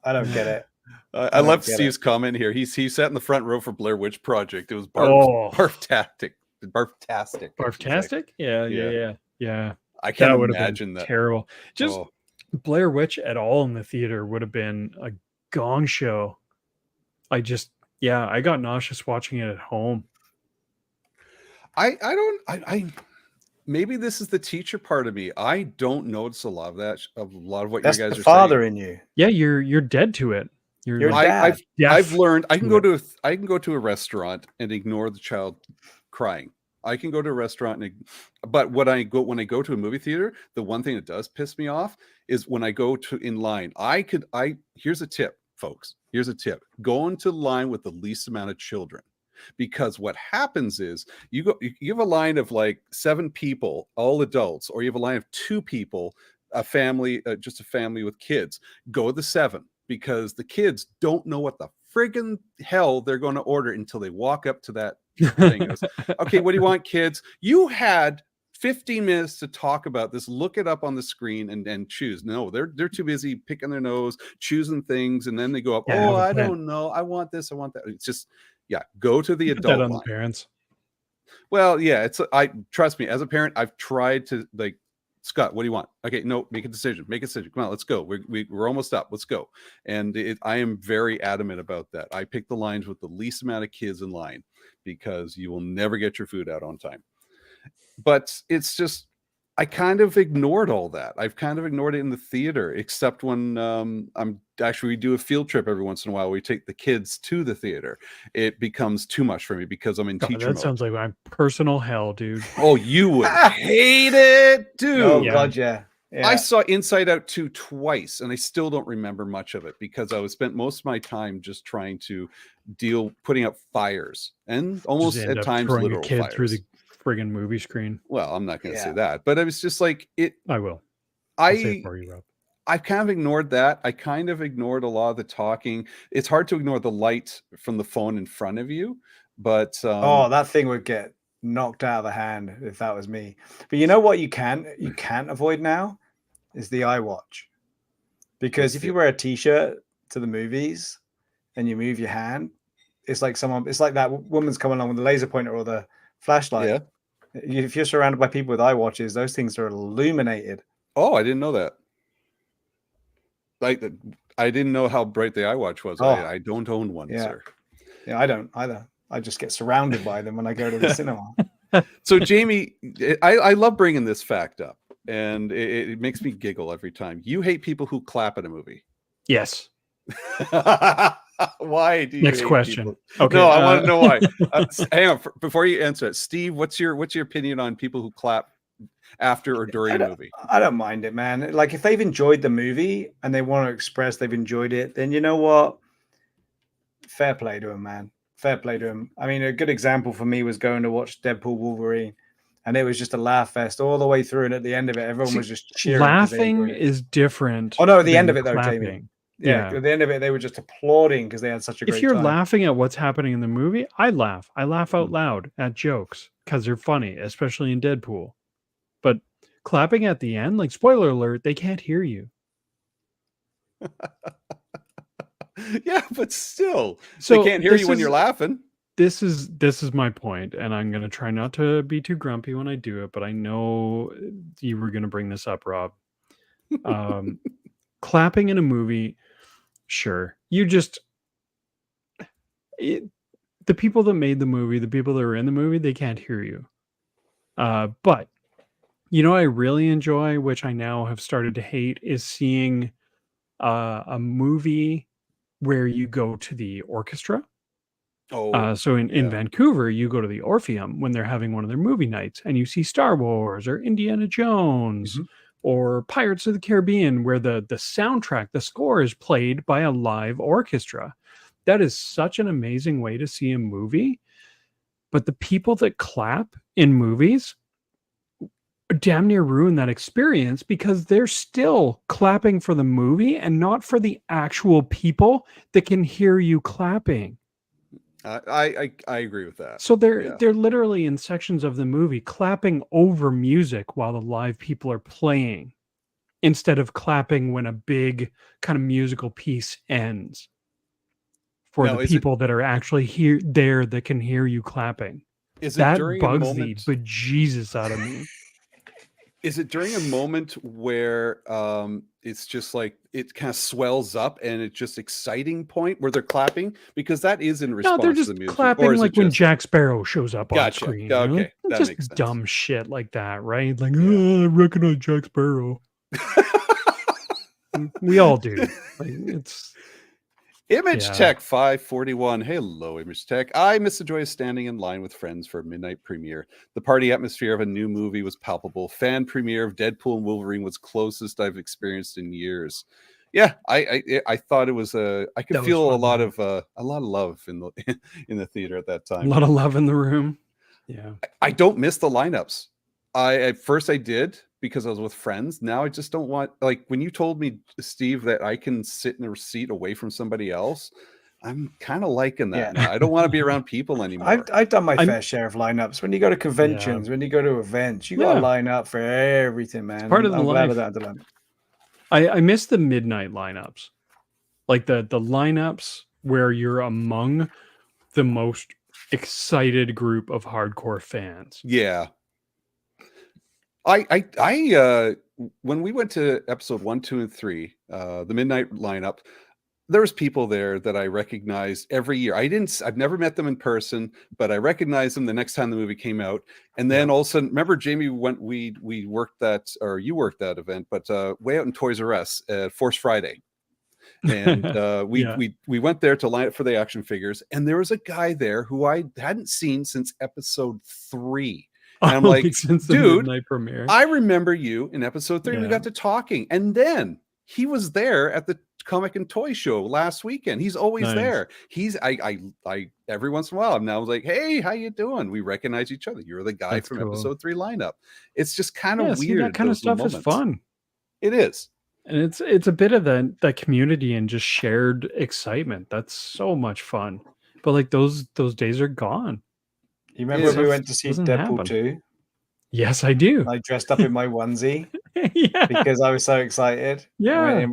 don't get it. I love Steve's comment here. He sat in the front row for Blair Witch Project. It was barf-tastic. Barf-tastic. Barf-tastic? Yeah. I can't imagine that. Terrible. Just Blair Witch at all in the theater would have been a gong show. I got nauseous watching it at home. maybe this is the teacher part of me. I don't notice a lot of that, a lot of what That's you guys the are father saying. in you. Yeah, you're dead to it. You're a like dad. I've deaf learned I can to go it. to I can go to a restaurant and ignore the child crying. I can go to a restaurant but when I go to a movie theater, the one thing that does piss me off is when I go to in line. Here's a tip, folks. Here's a tip. Go into line with the least amount of children. Because what happens is you have a line of like 7 people, all adults, or you have a line of 2 people, a family, just a family with kids. Go the 7, because the kids don't know what the friggin' hell they're going to order until they walk up to that thing. Goes, okay, what do you want, kids? You had 15 minutes to talk about this. Look it up on the screen and choose. No, they're too busy picking their nose, choosing things, and then they go up. Yeah, Oh, have a I plan. don't know. I want this. I want that. It's just, yeah. Go to the Put that adult on the line. parents. Well, yeah. I trust me. As a parent, I've tried to like. Scott, what do you want? Okay, no, make a decision. Make a decision. Come on, let's go. We're almost up. Let's go. And I am very adamant about that. I pick the lines with the least amount of kids in line because you will never get your food out on time. But it's just, I kind of ignored all that. I've kind of ignored it in the theater, except when we do a field trip every once in a while. We take the kids to the theater. It becomes too much for me because I'm in God, teacher that mode. sounds like my personal hell, dude. Oh, you would hate it, dude. Oh Yeah. God, yeah. I saw Inside Out 2 twice, and I still don't remember much of it because I was spent most of my time just trying to putting out fires, and almost Just end at up times throwing a literal kid fires. through the friggin' movie screen. Well, I'm not going to say Yeah. that, but it was just like it. I will. I'll say it I for you, Rob. I kind of ignored that. I kind of ignored a lot of the talking. It's hard to ignore the light from the phone in front of you, but Oh, that thing would get knocked out of the hand if that was me. But you know what you can't avoid now is the iWatch. Because if you wear a t-shirt to the movies and you move your hand, it's like that woman's coming along with the laser pointer or the flashlight. yeah. If you're surrounded by people with iWatches, those things are illuminated. Oh, I didn't know that. Like, I didn't know how bright the iWatch was. Oh. I don't own one, Yeah. sir. Yeah, I don't either. I just get surrounded by them when I go to the cinema. So, Jamie, I love bringing this fact up, and it makes me giggle every time. You hate people who clap at a movie. Yes. Why do you Next hate question. people? Okay. No, I want to know why. Hang on, before you answer it, Steve, what's your opinion on people who clap after or during a movie? I don't mind it, man. Like if they've enjoyed the movie and they want to express they've enjoyed it, then you know what? Fair play to them, man. Fair play to them. I mean, a good example for me was going to watch Deadpool Wolverine, and it was just a laugh fest all the way through. And at the end of it, everyone was just cheering. Laughing is different. Oh no, at the end of than it though, Jamie. clapping. Yeah, at the end of it, they were just applauding because they had such a great time. If you're laughing at what's happening in the movie, I laugh. I laugh out loud at jokes because they're funny, especially in Deadpool. But clapping at the end, like spoiler alert, they can't hear you. Yeah, but still, So they can't hear you when you're laughing. This is my point, and I'm gonna try not to be too grumpy when I do it, but I know you were gonna bring this up, Rob. Clapping in a movie, sure. The people that made the movie, the people that were in the movie, they can't hear you. But you know, I really enjoy, which I now have started to hate, is seeing a movie where you go to the orchestra. So in Vancouver, you go to the Orpheum when they're having one of their movie nights, and you see Star Wars or Indiana Jones or Pirates of the Caribbean, where the soundtrack, the score is played by a live orchestra. That is such an amazing way to see a movie. But the people that clap in movies damn near ruin that experience because they're still clapping for the movie and not for the actual people that can hear you clapping. I agree with that. So they're literally in sections of the movie clapping over music while the live people are playing instead of clapping when a big kind of musical piece ends for the people that are actually there that can hear you clapping. Is it that during bugs a moment? the bejesus out of me. Is it during a moment where it's just like it kind of swells up and it's just exciting point where they're clapping? Because that is in No, they're response to just the music. Or clapping is it like when just Jack Sparrow shows up on gotcha? screen. Yeah, You know? okay, that Just makes sense. dumb shit like that, right? Like, Yeah. "Oh, I recognize Jack Sparrow." We all do. Like, it's Image yeah. Tech 541. Hello, Image Tech. I miss the joy of standing in line with friends for a midnight premiere. The party atmosphere of a new movie was palpable. Fan premiere of Deadpool and Wolverine was closest I've experienced in years. Yeah, I thought it was I could That was feel fun, man. a lot of love in the in the theater at that A time. lot of love in the room. Yeah. I don't miss the lineups. At first I did because I was with friends. Now I just don't want, like, when you told me, Steve, that I can sit in a seat away from somebody else, I'm kind of liking that Yeah. now. I don't want to be around people anymore. I've done my I'm fair share of lineups. When you go to conventions, when you go to events, you got to Yeah. line up for everything, man. part of the I'm glad I life. don't have to line up. I miss the midnight lineups. Like the lineups where you're among the most excited group of hardcore fans. Yeah. When we went to episode 1, 2, and 3, the midnight lineup, there was people there that I recognized every year. I've never met them in person, but I recognized them the next time the movie came out. And then all of a sudden, remember, Jamie, we worked that, or you worked that event, but way out in Toys R Us, Force Friday. And we went there to line up for the action figures, and there was a guy there who I hadn't seen since episode 3. And I'm like, since the dude, midnight premiere. I remember you in episode 3. We Yeah. got to talking, and then he was there at the comic and toy show last weekend. He's always Nice. there. I every once in a while, I'm now like, hey, how you doing? We recognize each other. You're the guy That's from cool. episode 3 lineup. It's just kind of See, weird. that kind of those little stuff is moments. fun. It is. And it's a bit of that community and just shared excitement. That's so much fun. But like those days are gone. You remember when we went to see Doesn't Deadpool happen. 2? Yes, I do. I dressed up in my onesie Yeah. because I was so excited. Yeah.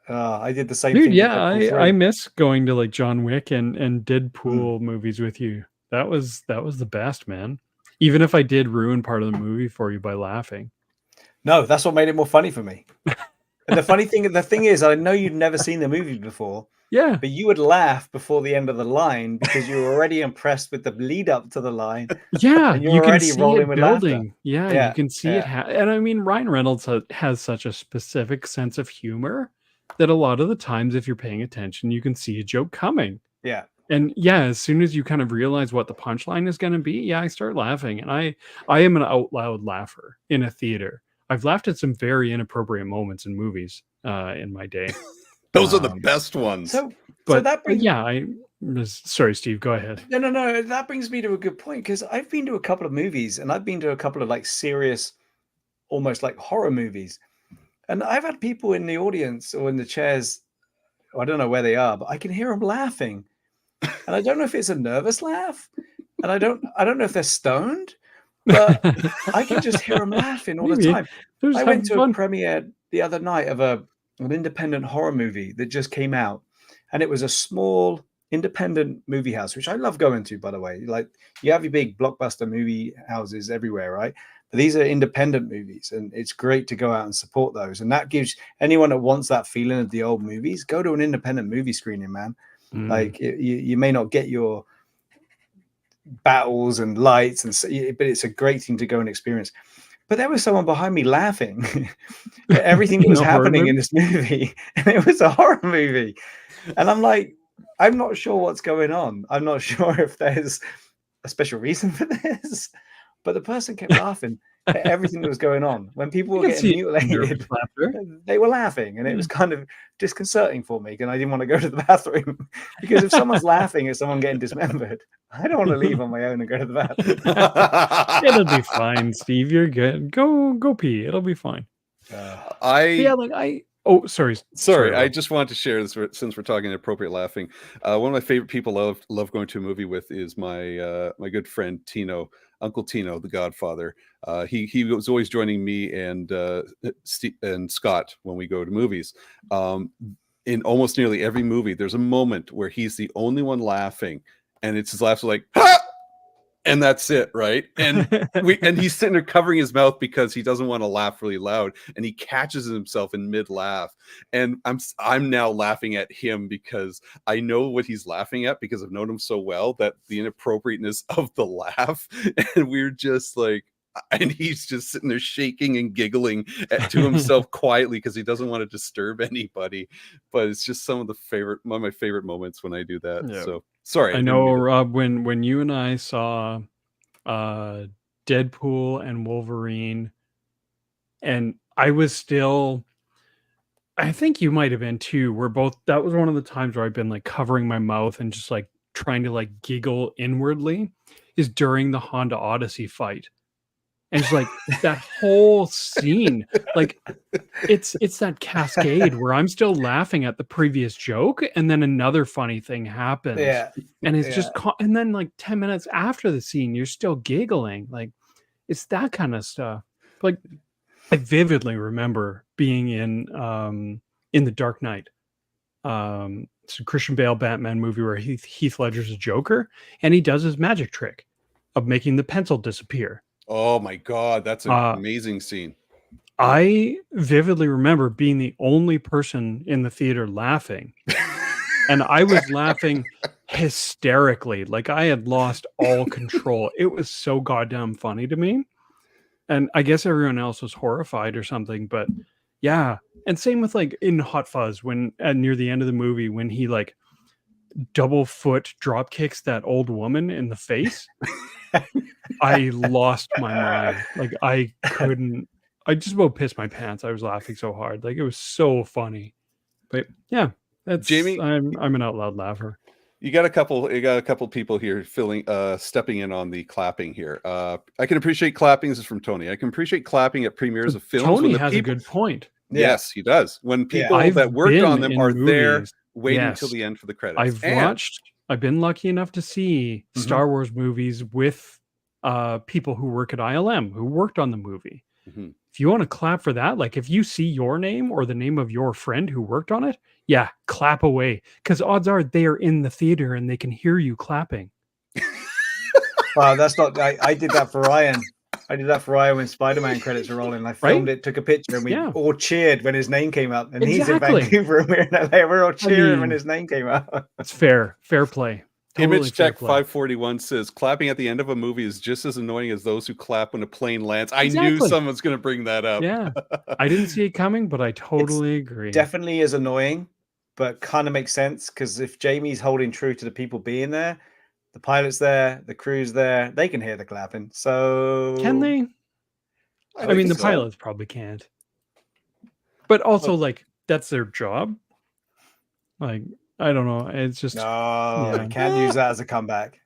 I did the same Dude, thing. yeah, with Deadpool 3. I miss going to like John Wick and Deadpool Hmm. movies with you. That was the best, man. Even if I did ruin part of the movie for you by laughing. No, that's what made it more funny for me. And the thing is, I know you'd never seen the movie before, Yeah. but you would laugh before the end of the line because you were already impressed with the lead up to the line. Yeah, And you you're can already see rolling it with laughter. building. Yeah, Yeah, you can see it. And I mean, Ryan Reynolds has such a specific sense of humor that a lot of the times, if you're paying attention, you can see a joke coming. Yeah. And yeah, as soon as you kind of realize what the punchline is going to be, yeah, I start laughing. And I am an out loud laugher in a theater. I've laughed at some very inappropriate moments in movies in my day. Those are the best ones. So But that brings sorry, Steve, go ahead. No. That brings me to a good point because I've been to a couple of movies and I've been to a couple of like serious, almost like horror movies, and I've had people in the audience or in the chairs. I don't know where they are, but I can hear them laughing, and I don't know if it's a nervous laugh, and I don't know if they're stoned, but I can just hear them laughing all the time. I went to a premiere the other night of an independent horror movie that just came out, and it was a small independent movie house, which I love going to, by the way. Like, you have your big blockbuster movie houses everywhere, right? But these are independent movies, and it's great to go out and support those. And that gives anyone that wants that feeling of the old movies, go to an independent movie screening, man. Like, you may not get your battles and lights, but it's a great thing to go and experience. But there was someone behind me laughing at everything that was happening in this movie, and it was a horror movie. And I'm like, I'm not sure what's going on. I'm not sure if there's a special reason for this, but the person kept laughing at everything that was going on. When people were getting mutilated, they were laughing, and it was kind of disconcerting for me, and I didn't want to go to the bathroom because if someone's laughing at someone getting dismembered, I don't want to leave on my own and go to the bathroom. It'll be fine, Steve. You're good. Go pee. It'll be fine. Oh, sorry. I just wanted to share this since we're talking inappropriate laughing. One of my favorite people love going to a movie with is my my good friend Tino, Uncle Tino, the Godfather. He was always joining me and Scott when we go to movies. In almost nearly every movie, there's a moment where he's the only one laughing, and it's his laughs like, ha! and that's it, right? And he's sitting there covering his mouth because he doesn't want to laugh really loud, and he catches himself in mid laugh, and I'm now laughing at him because I know what he's laughing at because I've known him so well, that the inappropriateness of the laugh, and we're just like, and he's just sitting there shaking and giggling to himself quietly because he doesn't want to disturb anybody. But it's just one of my favorite moments when I do that. Yeah. So sorry, I know, Rob, when you and I saw Deadpool and Wolverine, and I think you might have been too. That was one of the times where I've been like covering my mouth and just like trying to like giggle inwardly, is during the Honda Odyssey fight. And it's like that whole scene, like it's that cascade where I'm still laughing at the previous joke, and then another funny thing happens. Yeah. And it's just, and then like 10 minutes after the scene, you're still giggling. Like, it's that kind of stuff. Like, I vividly remember being in The Dark Knight. It's a Christian Bale Batman movie where Heath Ledger's a Joker, and he does his magic trick of making the pencil disappear. Oh my God, that's an amazing scene. I vividly remember being the only person in the theater laughing. And I was laughing hysterically. Like I had lost all control. It was so goddamn funny to me. And I guess everyone else was horrified or something. But yeah. And same with like in Hot Fuzz, when near the end of the movie, when he like double foot drop kicks that old woman in the face. I lost my mind. Like I just about pissed my pants. I was laughing so hard. Like it was so funny. But yeah, that's Jamie. I'm an out loud laugher. You got a couple people here stepping in on the clapping here. I can appreciate clapping. This is from Tony. I can appreciate clapping at premieres of films. Tony has a good point. Yes, he does. When people that worked on them are there waiting until the end for the credits. I've been lucky enough to see Star Wars movies with people who work at ILM who worked on the movie. If you want to clap for that, like if you see your name or the name of your friend who worked on it, yeah, clap away. Because odds are they are in the theater and they can hear you clapping. Wow, that's not. I did that for Ryan. I did that for Ryan when Spider-Man credits were rolling. I filmed it, took a picture, and we all cheered when his name came up. And he's in Vancouver, and we're in LA. We're all cheering when his name came up. It's fair play. Totally Image Tech 541 says clapping at the end of a movie is just as annoying as those who clap when a plane lands. I knew someone's going to bring that up. Yeah, I didn't see it coming, but I totally agree. Definitely is annoying, but kind of makes sense because if Jamie's holding true to the people being there, the pilot's there, the crew's there, they can hear the clapping. So can they? I mean, the pilots probably can't. But also, like, that's their job. Like, I don't know. It's just you can't use that as a comeback.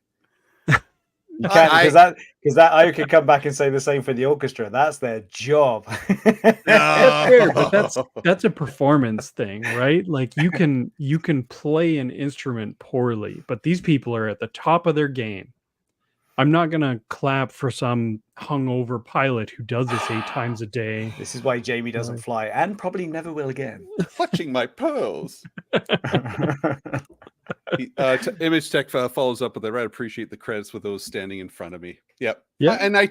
You can't because that I could come back and say the same for the orchestra. That's their job. That's fair, but that's a performance thing, right? Like you can play an instrument poorly, but these people are at the top of their game. I'm not gonna clap for some hungover pilot who does this 8 times a day. This is why Jamie doesn't fly and probably never will again. Clutching my pearls. Image Tech follows up with I appreciate the credits with those standing in front of me. Yep. Yeah. And I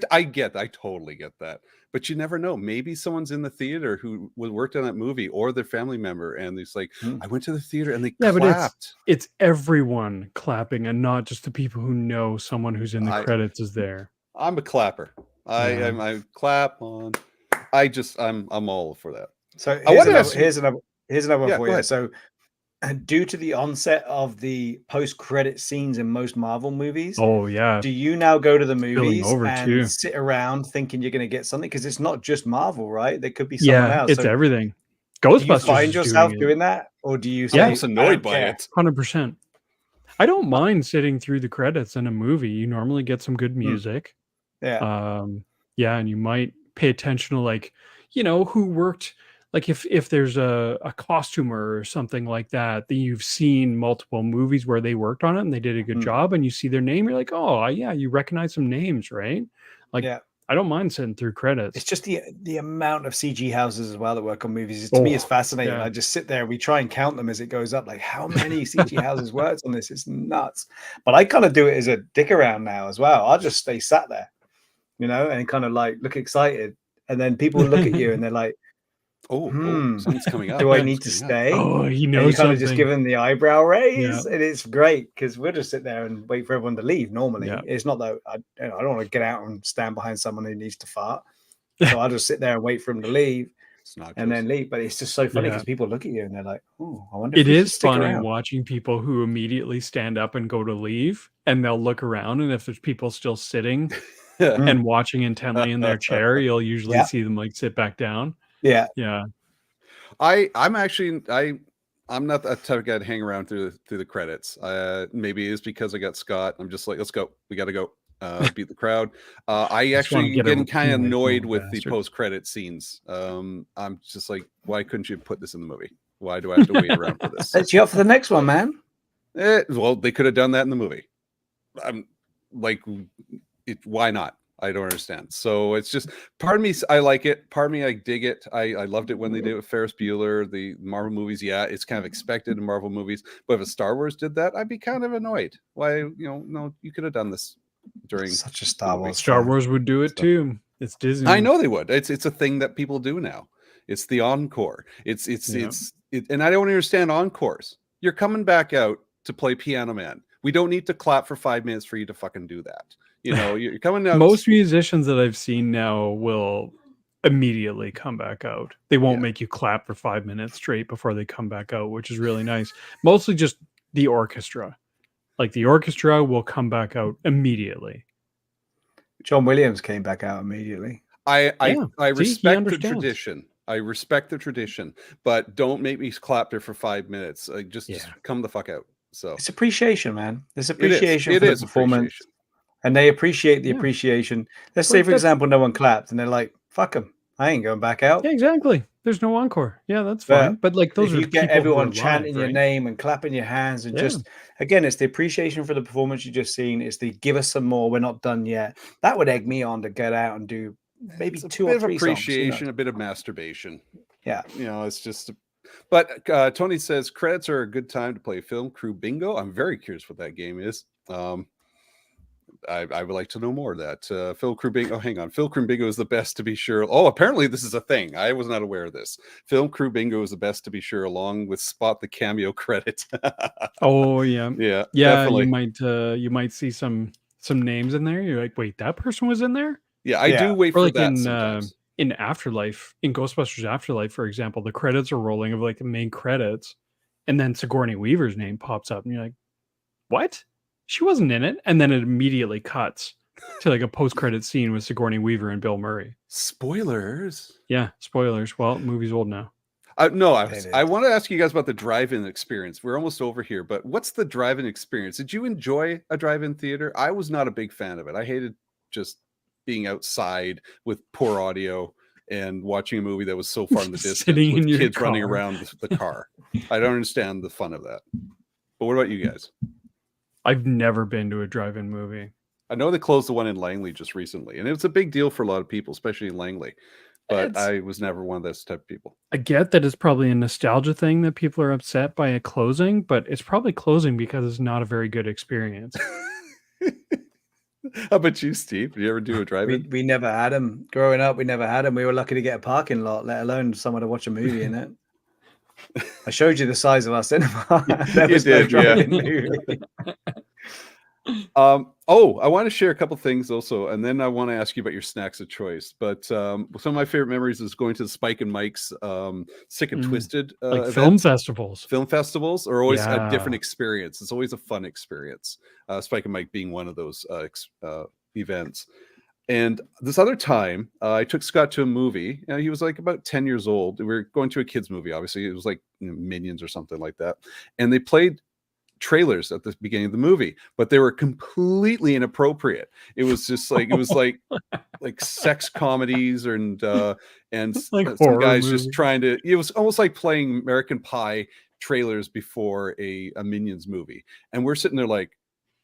totally get that. But you never know. Maybe someone's in the theater who worked on that movie or their family member, and it's like, I went to the theater and they clapped. But it's everyone clapping and not just the people who know someone who's in the credits is there. I'm a clapper. I clap on. I'm all for that. So here's another one for you. So due to the onset of the post-credit scenes in most Marvel movies, do you now go to the movies and sit around thinking you're going to get something? Because it's not just Marvel, right? There could be someone else. It's everything. Ghostbusters. Do you find yourself doing that, or do you? I'm annoyed by it. 100%. I don't mind sitting through the credits in a movie. You normally get some good music. And you might pay attention to like, who worked. Like if there's a costumer or something like that you've seen multiple movies where they worked on it and they did a good job and you see their name, you're like, oh yeah, you recognize some names, right? Like I don't mind sitting through credits. It's just the amount of CG houses as well that work on movies. To me, is fascinating. yeah. I just sit there. We try and count them as it goes up. Like, how many CG houses works on this? It's nuts. But I kind of do it as a dick around now as well. I'll just stay sat there, you know, and kind of like look excited. And then people look at you and they're like, Oh, something's coming up. do I need to stay? Oh, he And knows you kind of something. just give them the eyebrow raise, Yeah. and it's great because we'll just sit there and wait for everyone to leave. Normally, Yeah. it's not that I don't want to get out and stand behind someone who needs to fart, so I'll just sit there and wait for him to leave and then leave. But it's just so funny because people look at you and they're like, "Oh, I wonder." It if we should is stick funny around. watching people who immediately stand up and go to leave, and they'll look around, and if there's people still sitting and watching intently in their chair, you'll usually see them like sit back down. Yeah. I'm actually I'm not that type of guy to hang around through the credits. Maybe it's because I got Scott. I'm just like, let's go. We got to go. Beat the crowd. I actually getting kind of annoyed with the post-credit scenes. I'm just like, why couldn't you put this in the movie? Why do I have to wait around for this? Let's you up for the next one, man. Well, they could have done that in the movie. I'm like, why not? I don't understand. So it's just part of me, I like it. Part of me, I dig it. I loved it when they did it with Ferris Bueller, the Marvel movies. Yeah, it's kind of expected in Marvel movies. But if a Star Wars did that, I'd be kind of annoyed. Why, no, you could have done this during such a Star Wars. Star Wars would do it too. It's Disney. I know they would. It's a thing that people do now. It's the encore. It's and I don't understand encores. You're coming back out to play Piano Man. We don't need to clap for 5 minutes for you to fucking do that. You're coming out. Most musicians that I've seen now will immediately come back out. They won't make you clap for 5 minutes straight before they come back out, which is really nice. Mostly just the orchestra. Like the orchestra will come back out immediately. John Williams came back out immediately. I respect the tradition. I respect the tradition, but don't make me clap there for 5 minutes. Just come the fuck out. So it's appreciation, man. There's appreciation for the performance. And they appreciate the appreciation. Let's say, for example, no one clapped, and they're like, "Fuck them, I ain't going back out." Yeah, exactly. There's no encore. Yeah, that's fine. But like those if are you get everyone chanting live, your name and clapping your hands, and just again, it's the appreciation for the performance you just seen. It's the give us some more. We're not done yet. That would egg me on to get out and do maybe two or three appreciation, songs, a bit of masturbation. Yeah, it's just. But Tony says credits are a good time to play film crew bingo. I'm very curious what that game is. I would like to know more of that. Film crew bingo. Oh, hang on. Film crew bingo is the best to be sure. Oh, apparently this is a thing. I was not aware of this. Film crew bingo is the best to be sure, along with spot the cameo credit. Oh yeah, yeah. Definitely. You might see some names in there. You're like, wait, that person was in there. Yeah, I do wait for that sometimes. In Afterlife, in Ghostbusters Afterlife, for example, the credits are rolling of like the main credits, and then Sigourney Weaver's name pops up, and you're like, what? She wasn't in it. And then it immediately cuts to like a post-credit scene with Sigourney Weaver and Bill Murray. Spoilers. Yeah, spoilers. Well, the movie's old now. No, I want to ask you guys about the drive-in experience. We're almost over here, but what's the drive-in experience? Did you enjoy a drive-in theater? I was not a big fan of it. I hated just being outside with poor audio and watching a movie that was so far in the distance with kids running around the car. I don't understand the fun of that. But what about you guys? I've never been to a drive-in movie. I know they closed the one in Langley just recently, and it's a big deal for a lot of people, especially in Langley. But I was never one of those type of people. I get that it's probably a nostalgia thing that people are upset by it closing, but it's probably closing because it's not a very good experience. How about you, Steve? Did you ever do a drive-in? We never had them. Growing up, we never had them. We were lucky to get a parking lot, let alone somewhere to watch a movie in it. I showed you the size of our cinema. There was no drive-in movie. I want to share a couple things also, and then I want to ask you about your snacks of choice. But some of my favorite memories is going to the Spike and Mike's Sick and Twisted like film festivals. Film festivals are always a different experience. It's always a fun experience. Spike and Mike being one of those events. And this other time, I took Scott to a movie. He was like about 10 years old. We were going to a kids movie, obviously. It was like Minions or something like that. And they played trailers at the beginning of the movie, but they were completely inappropriate. It was just like like sex comedies and like some guys movies. Just trying to. It was almost like playing American Pie trailers before a Minions movie, and we're sitting there like,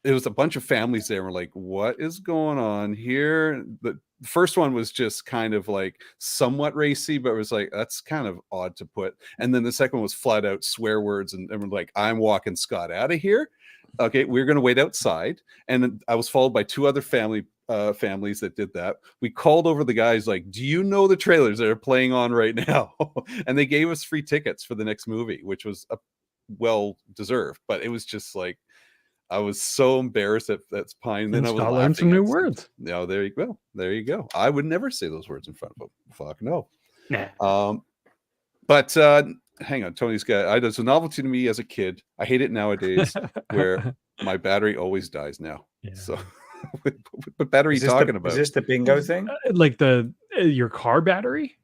it was a bunch of families there. We're like, what is going on here? The first one was just kind of like somewhat racy, but it was like, that's kind of odd to put. And then the second one was flat out swear words. And we're like, I'm walking Scott out of here. Okay, we're going to wait outside. And I was followed by two other families that did that. We called over the guys like, do you know the trailers that are playing on right now? And they gave us free tickets for the next movie, which was well deserved. But it was just like, I was so embarrassed at that's Pine. Then I was Scott laughing learned some new at words. No, there you go. There you go. I would never say those words in front of him. Fuck no. Nah. But hang on, Tony's got. It's a novelty to me as a kid. I hate it nowadays, where my battery always dies now. Yeah. So, what battery are you talking about? Is this the bingo thing? Like your car battery?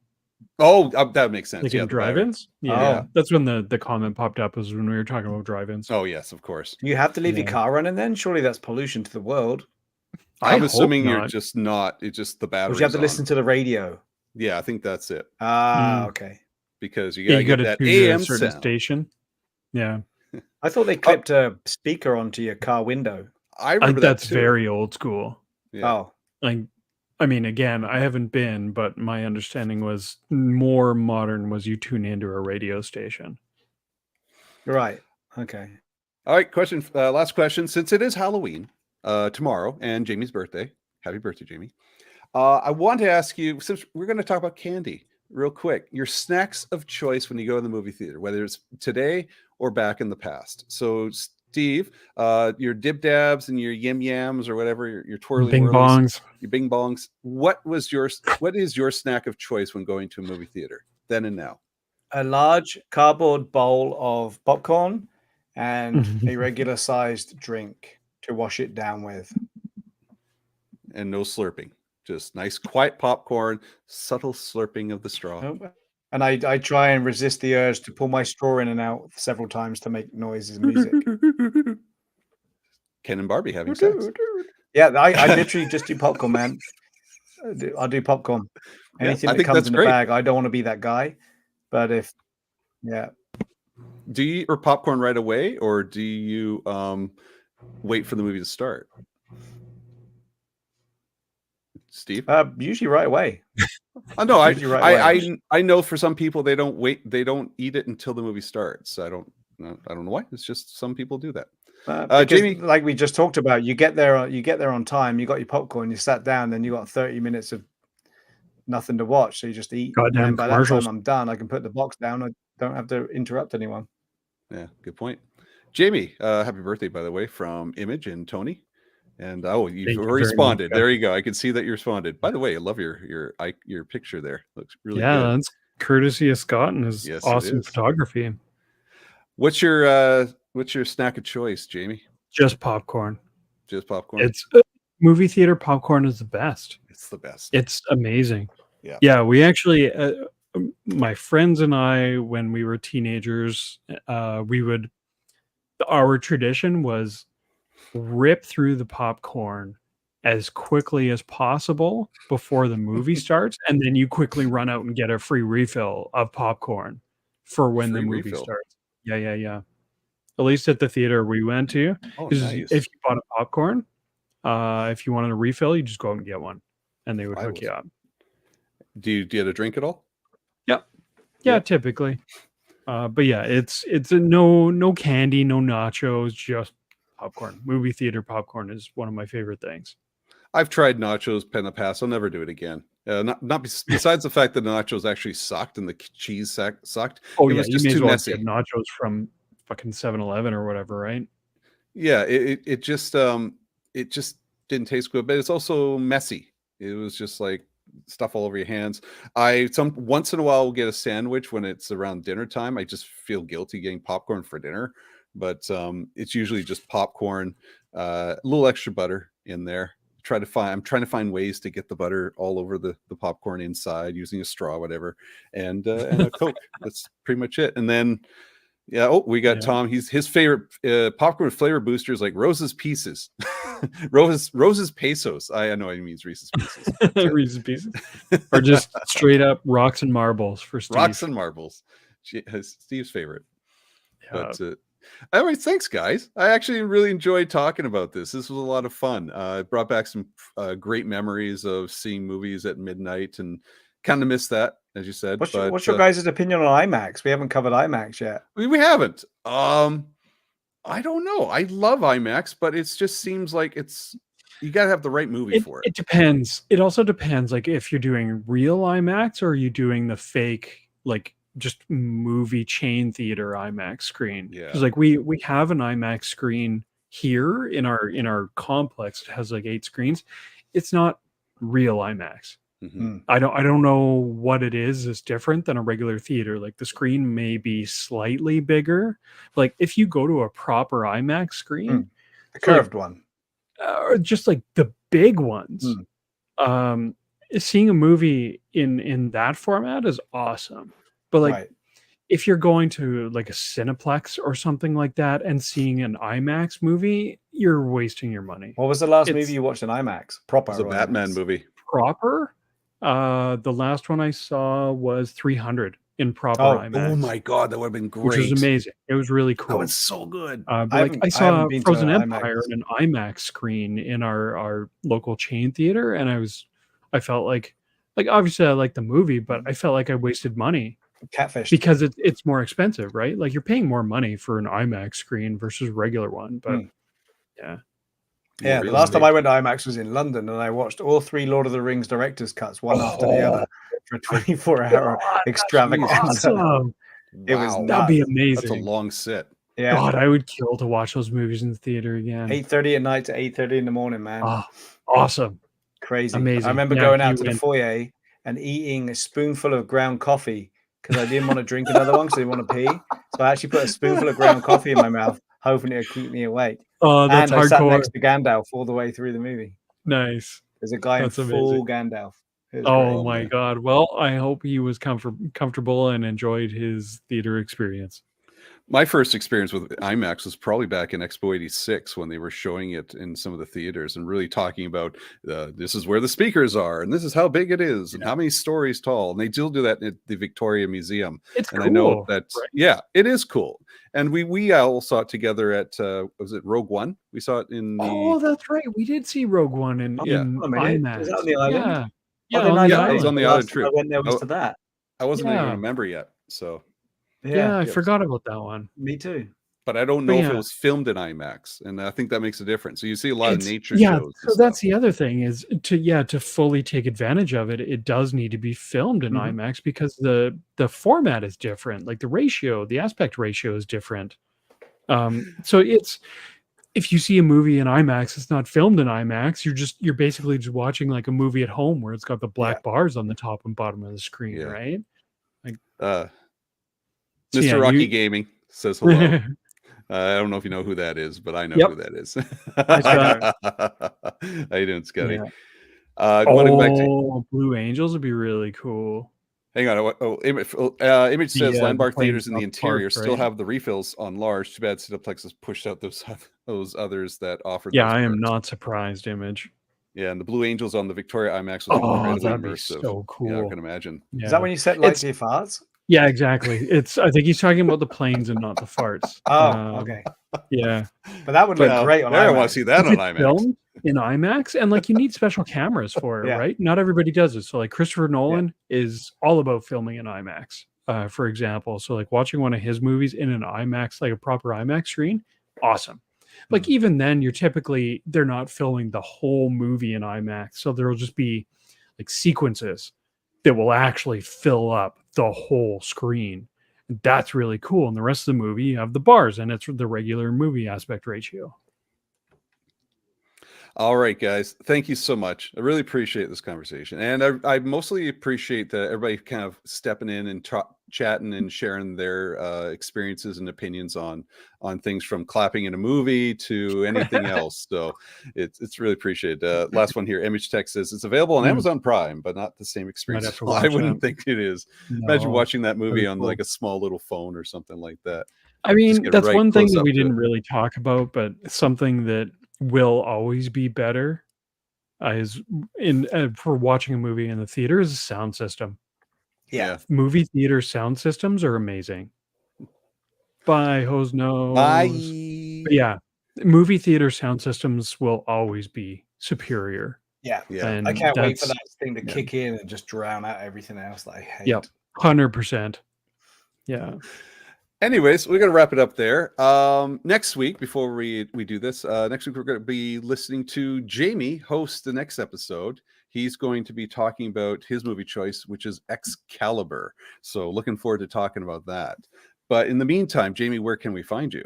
Oh, that makes sense. Like Yeah, in the battery. drive-ins? Yeah. Oh. That's when the comment popped up, was when we were talking about drive-ins. Oh yes, of course. You have to leave your Yeah. car running then? Surely that's pollution to the world. I'm hope assuming you're not. just not. It's just the Or battery. do you have to listen to the radio? Yeah, I think that's it. Okay. Because you Yeah, gotta you get got to that choose a AM certain sound. station. Yeah. I thought they clipped a speaker onto your car window. I remember that That's too. very old school. Yeah. Oh. Like, I mean, again, I haven't been, but my understanding was more modern was you tune into a radio station. Right. Okay. All right, question. Last question. Since it is Halloween tomorrow and Jamie's birthday, happy birthday, Jamie. I want to ask you, since we're going to talk about candy real quick, your snacks of choice when you go to the movie theater, whether it's today or back in the past. So, Steve, your dib dabs and your yim yams or whatever, your twirly Bing whirlies, bongs. your bing bongs. What is your snack of choice when going to a movie theater then and now? A large cardboard bowl of popcorn and a regular sized drink to wash it down with. And no slurping. Just nice, quiet popcorn, subtle slurping of the straw. Nope. And I try and resist the urge to pull my straw in and out several times to make noises and music. Ken and Barbie having sex. Yeah, I literally just do popcorn, man. I'll do popcorn. Anything I that think comes that's in the great. bag. I don't want to be that guy. But Do you eat your popcorn right away, or do you wait for the movie to start? Steve? Usually right away. Oh no, Usually right away. I know for some people they don't eat it until the movie starts. I don't know why. It's just some people do that. Because, Jamie, like we just talked about, you get there on time, you got your popcorn, you sat down, then you got 30 minutes of nothing to watch, so you just eat. Goddamn and by commercials. that time I'm done. I can put the box down. I don't have to interrupt anyone. Yeah, good point. Jamie, happy birthday, by the way, from Image and Tony. And you've responded. There you go. I can see that you responded. By the way, I love your picture there. Looks really good. Yeah, that's courtesy of Scott and his awesome photography. What's your snack of choice, Jamie? Just popcorn. Just popcorn. It's movie theater popcorn is the best. It's the best. It's amazing. Yeah. Yeah, we actually my friends and I, when we were teenagers, our tradition was rip through the popcorn as quickly as possible before the movie starts, and then you quickly run out and get a free refill of popcorn for when the movie starts. Yeah. At least at the theater we went to. Nice. If you bought a popcorn, if you wanted a refill, you just go out and get one, and they would hook you up. Do you get a drink at all? Yeah, typically. But yeah, it's no candy, no nachos, just popcorn. Movie theater popcorn is one of my favorite things. I've tried nachos in the past. I'll never do it again. Not besides the fact that the nachos actually sucked and the cheese sucked. Oh, it yeah, was just you may too as well messy. get nachos from fucking 7-Eleven or whatever, right? Yeah, it just didn't taste good, but it's also messy. It was just like stuff all over your hands. Once in a while will get a sandwich when it's around dinner time. I just feel guilty getting popcorn for dinner, but it's usually just popcorn, a little extra butter in there. I'm trying to find ways to get the butter all over the popcorn inside using a straw, whatever, and a Coke. That's pretty much it. And then we got Tom. His favorite popcorn flavor booster is like Rose's Pieces. Rose's Pesos. I know he means Reese's Pieces. Reese's Pieces. Or just straight up rocks and marbles for Steve. Rocks and marbles. Steve's favorite. Yeah. But Anyways, thanks, guys. I actually really enjoyed talking about this. This was a lot of fun. It brought back some great memories of seeing movies at midnight, and kind of missed that, as you said. What's your guys' opinion on IMAX? We haven't covered IMAX yet. We haven't. I don't know. I love IMAX, but it just seems like you got to have the right movie for it. It depends. It also depends, like if you're doing real IMAX or are you doing the fake, like just movie chain theater IMAX screen. Yeah. Because like we have an IMAX screen here in our complex. It has like 8 screens. It's not real IMAX. Mhm. I don't know what it is different than a regular theater. Like the screen may be slightly bigger. Like if you go to a proper IMAX screen, The curved one. or just like the big ones, seeing a movie in that format is awesome. But like Right. if you're going to like a Cineplex or something like that and seeing an IMAX movie, you're wasting your money. What was the last It's movie you watched in IMAX? Proper It was a Batman IMAX. movie. proper. The last one I saw was 300 in proper Oh, IMAX. Oh my god, that would have been great. Which was amazing. It was really That cool. was so good. But I like haven't- I I saw haven't been to Frozen an Empire IMAX. in an IMAX screen in our local chain theater, and I felt like obviously I like the movie, but I felt like I wasted money Catfish. because it's more expensive, right? Like you're paying more money for an IMAX screen versus a regular one. But yeah. Yeah, the last time I went to IMAX was in London, and I watched all 3 Lord of the Rings director's cuts, one after the other, for a 24-hour God, extravaganza. awesome. It was Wow. That'd be nuts. amazing. That's a long sit. Yeah, God, I would kill to watch those movies in the theater again. 8:30 at night to 8:30 in the morning, man. Oh, awesome. Crazy. Amazing. I remember Yeah, going he out to the went- foyer and eating a spoonful of ground coffee because I didn't want to drink another one because I didn't want to pee. So I actually put a spoonful of ground coffee in my mouth, hoping it would keep me awake. Oh, that's And I sat hardcore. next to Gandalf all the way through the movie. Nice. There's a guy That's in full Gandalf. It was Oh great. my man. God. Well, I hope he was comfortable and enjoyed his theater experience. My first experience with IMAX was probably back in Expo 86 when they were showing it in some of the theaters and really talking about this is where the speakers are and this is how big it is and how many stories tall. And they still do that at the Victoria Museum. It's And cool. I know that, right? yeah, it is cool. And we all saw it together at, was it Rogue One? We saw it in the... Oh, that's right. We did see Rogue One in Yeah. in Oh, man. IMAX. Was that on the island? Yeah. Oh, Yeah, they're on nice the Yeah, it days. was island. on the The island last time trip. I went there was Oh. to that. I wasn't even Yeah. a member yet, so... Yeah, I Yes. forgot about that one. Me too. But I don't But know if yeah. it was filmed in IMAX, and I think that makes a difference. So you see a lot of nature yeah, shows. so that's the other thing is to fully take advantage of it, it does need to be filmed in Mhm. IMAX because the format is different. Like the aspect ratio is different. So it's if you see a movie in IMAX, it's not filmed in IMAX. You're basically just watching like a movie at home where it's got the black bars on the top and bottom of the screen, Yeah. right? Mr. So yeah, Rocky you- Gaming says hello. I don't know if you know who that is, but I know Yep. who that is. Hi, Scott. How you doing, Scotty? Yeah. Going back to, Oh, Blue Angels would be really cool. hang on. Image says The Landmark planes theaters in the off the interior park, still right? have the refills on large. Too bad Cineplex has pushed out those others that offered. Yeah, those I am perks. not surprised, Image. Yeah, and the Blue Angels on the Victoria IMAX was Oh, incredibly that'd be immersive. so Yeah, I cool. can imagine. Yeah. Is that when you set light It's- to your farts? Yeah, exactly. I think he's talking about the planes and not the farts. Oh, okay. Yeah. But that would look Well, great on there I want IMAX. to see that If on it's IMAX. filmed in IMAX, and like you need special cameras for it, Yeah. right? Not everybody does it. So like Christopher Nolan is all about filming in IMAX, for example. So like watching one of his movies in an IMAX, like a proper IMAX screen, awesome. Like even then, they're not filming the whole movie in IMAX, so there'll just be like sequences that will actually fill up the whole screen. And that's really cool. And the rest of the movie, you have the bars, and it's the regular movie aspect ratio. All right, guys. Thank you so much. I really appreciate this conversation. And I mostly appreciate that everybody kind of stepping in and chatting and sharing their experiences and opinions on things from clapping in a movie to anything else. So it's really appreciated. Last one here, Image Tech says it's available on Amazon Prime, but not the same experience. have to I watch wouldn't that. think it is. Imagine No, watching that movie very on cool. like a small little phone or something like that. I mean, get that's right one thing close that up we to didn't it. really talk about, but something that will always be better is for watching a movie in the theater is a sound system. Yeah. Movie theater sound systems are amazing. Bye, Hose Nose. Bye. But yeah, movie theater sound systems will always be superior. Yeah. Yeah. And I can't wait for that's- that thing to yeah. kick in and just drown out everything else that I hate. Yep. 100%. Yeah. Anyways, we're going to wrap it up there. Next week, before we do this, next week we're going to be listening to Jamie host the next episode. He's going to be talking about his movie choice, which is Excalibur. So looking forward to talking about that. But in the meantime, Jamie, where can we find you?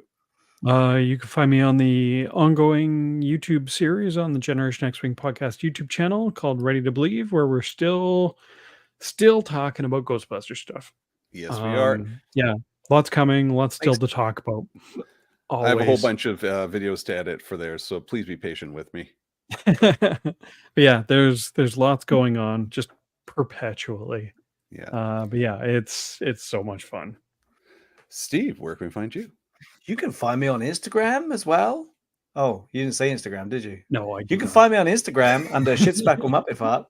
You can find me on the ongoing YouTube series on the Generation X Wing podcast YouTube channel called Ready to Believe, where we're still talking about Ghostbuster stuff. Yes, we are. Yeah, lots coming, lots still to talk about. I have a whole Always. bunch of videos to edit for there, so please be patient with me. But yeah, there's lots going on just perpetually. Yeah. But yeah, it's so much fun. Steve, where can we find you? You can find me on Instagram as well. Oh, you didn't say Instagram, did you? No, I You do can not. find me on Instagram under Shitspackle Muppet Fart.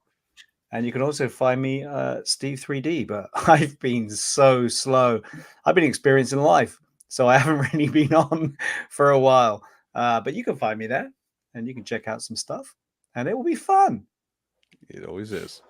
And you can also find me Steve3D, but I've been so slow. I've been experiencing life, so I haven't really been on for a while. But you can find me there, and you can check out some stuff, and it will be fun. It always is.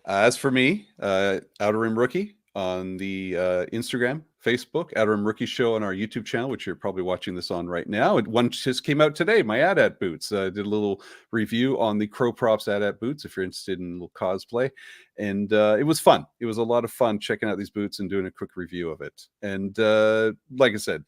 As for me, Outer Rim Rookie on the Instagram, Facebook, Outer Rim Rookie Show on our YouTube channel, which you're probably watching this on right now. One just came out today, my AT-AT boots. I did a little review on the Crow Props AT-AT boots if you're interested in a little cosplay. And it was fun. It was a lot of fun checking out these boots and doing a quick review of it. And like I said,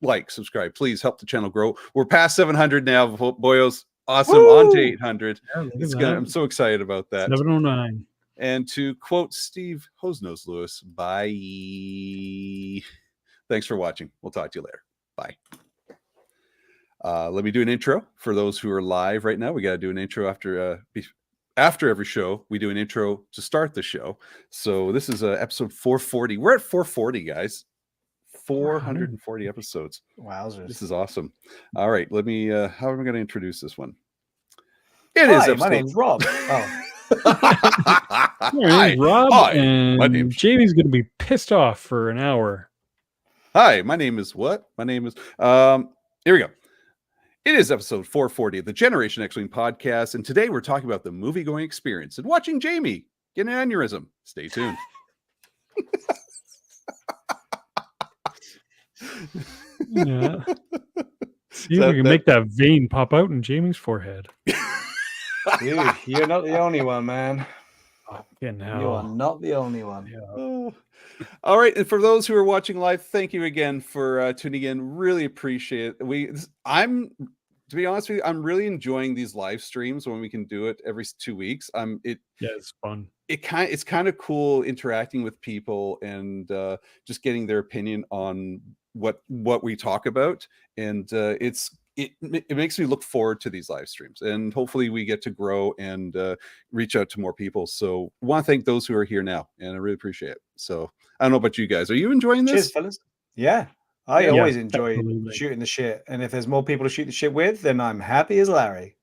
like, subscribe, please help the channel grow. We're past 700 now, boyos. Awesome. Woo! On to 800. Yeah, look at It's that. gonna, I'm so excited about that. 709. And to quote Steve Hosenose Lewis, bye. Thanks for watching. We'll talk to you later. Bye. Let me do an intro for those who are live right now. We got to do an intro after every show. We do an intro to start the show. So this is episode 440. We're at 440, guys. 440 episodes. Wowzers. This is awesome. All right, let me. How am I going to introduce this one? It is Hi, episode. my name's Rob. Oh. Hi, Rob, Hi, and my name's- Jamie's going to be pissed off for an hour. Hi, my name is what? My name is here we go. It is episode 440 of the Generation X-Wing podcast, and today we're talking about the movie-going experience and watching Jamie get an aneurysm. Stay tuned. Yeah. See if we can make that vein pop out in Jamie's forehead. Dude, you're not the only one, man. Fucking You are hell. not the only one. Oh. All right, and for those who are watching live, thank you again for tuning in. Really appreciate it. To be honest with you, I'm really enjoying these live streams when we can do it every 2 weeks. Yeah, it's fun. It's kind of cool interacting with people and just getting their opinion on what we talk about, and it makes me look forward to these live streams, and hopefully we get to grow and reach out to more people. So I want to thank those who are here now, and I really appreciate it. So I don't know about you guys. Are you enjoying this? Cheers, fellas. Yeah. I Yeah, always enjoy absolutely. shooting the shit. And if there's more people to shoot the shit with, then I'm happy as Larry.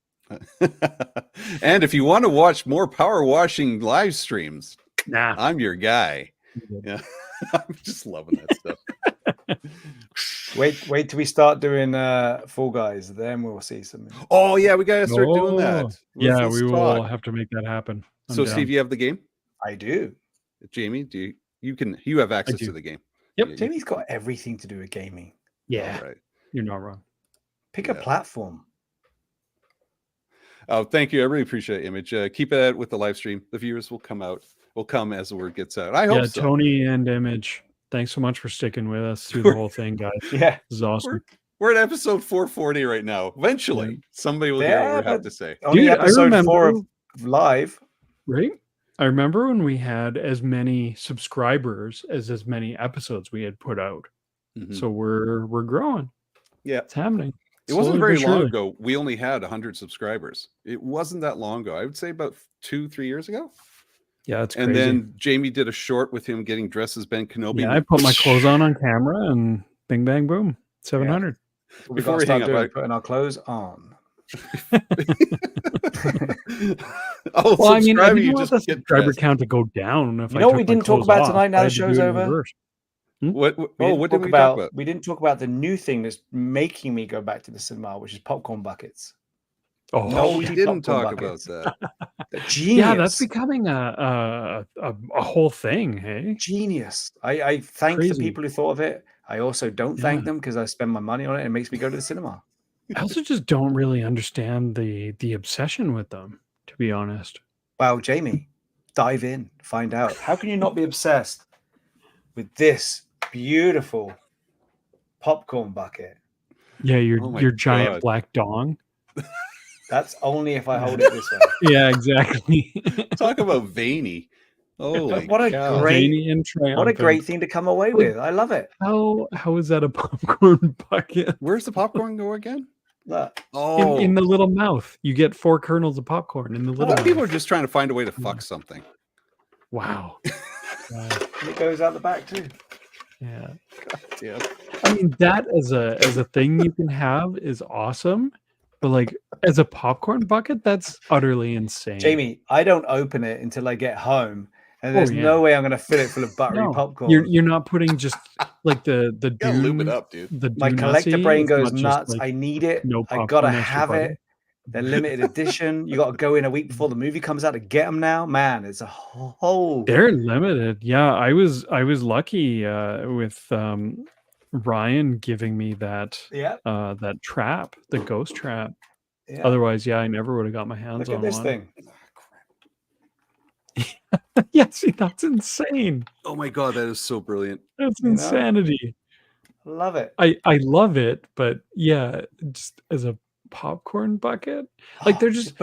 And if you want to watch more power washing live streams, Nah. I'm your guy. Yeah. I'm just loving that stuff. Wait till we start doing Fall Guys, then we'll see something. Oh yeah, we gotta start doing that. Yeah, Let's we will talk. have to make that happen. I'm So down. Steve, you have the game? I do. Jamie, you have access do. to the game? Yep. Yeah, Jamie's got everything to do with gaming. Yeah, all right. you're not wrong. Pick a Yeah. platform. Oh, thank you. I really appreciate it, Image. Keep it with the live stream. The viewers will come as the word gets out. I hope Yeah, so. Tony and Image, thanks so much for sticking with us through the whole thing, guys. Yeah. This is awesome. We're at episode 440 right now. Eventually, somebody will hear Yeah, what we have but- to say. Only Dude, I episode remember- 4 of live. Right? I remember when we had as many subscribers as many episodes we had put out. Mhm. So we're growing. Yeah. It's happening. It wasn't Slowly very but long surely. ago. We only had 100 subscribers. It wasn't that long ago. I would say about 2-3 years ago. Yeah, it's crazy. And then Jamie did a short with him getting dressed as Ben Kenobi. yeah, I put my clothes on camera and bing bang boom, 700. We Before got we to hang start up, doing I- putting our clothes on. Oh, Well, I mean, I subscribing, didn't you want just the get subscriber dressed. count to go down. If You I know what took we my didn't talk clothes about off. tonight now I the had to do show's it in over? reverse. What? We Oh, didn't what did talk we talk about? We didn't talk about the new thing that's making me go back to the cinema, which is popcorn buckets. Oh, Oh, we Novelty didn't popcorn talk buckets. about that. They're genius. yeah, that's becoming a whole thing. Hey, Genius. I thank the Crazy. people who thought of it. I also don't Yeah. thank them because I spend my money on it and it makes me go to the cinema. I also just don't really understand the obsession with them, to be honest. Wow, Jamie, dive in, find out. How can you not be obsessed with this beautiful popcorn bucket? Yeah, Oh my your giant God. black dong. That's only if I hold it this way. Yeah, exactly. Talk about veiny. Holy What a cow. great, Veiny and what a great triumphant. thing to come away Wait. with. I love it. How is that a popcorn bucket? Where's the popcorn go again? Look. Oh, In the little mouth, you get 4 kernels of popcorn in the I little thought people are mouth. just trying to find a way to fuck something. Wow. Wow. And it goes out the back too. Yeah. Yeah. I mean, that as a thing you can have is awesome, but like as a popcorn bucket, that's utterly insane. Jamie, I don't open it until I get home, and Oh, there's yeah. no way I'm going to fill it full of buttery No, popcorn. you're not putting just like the Gotta lube it Dune, up, dude. the My Dune collector Aussie brain is goes not just, nuts. like, I need it. no I gotta popcorn, extra have butter. it. They're limited edition. You got to go in a week before the movie comes out to get them now. Man, it's a whole. They're limited. Yeah, I was lucky with Ryan giving me that Yeah, that trap, the ghost trap. yeah. Otherwise, yeah, I never would have got my hands Look on at this one. thing. Yeah, see, that's insane. Oh my God, that is so brilliant. That's You know? insanity. Love it. I love it, but yeah, just as a popcorn bucket, like they're just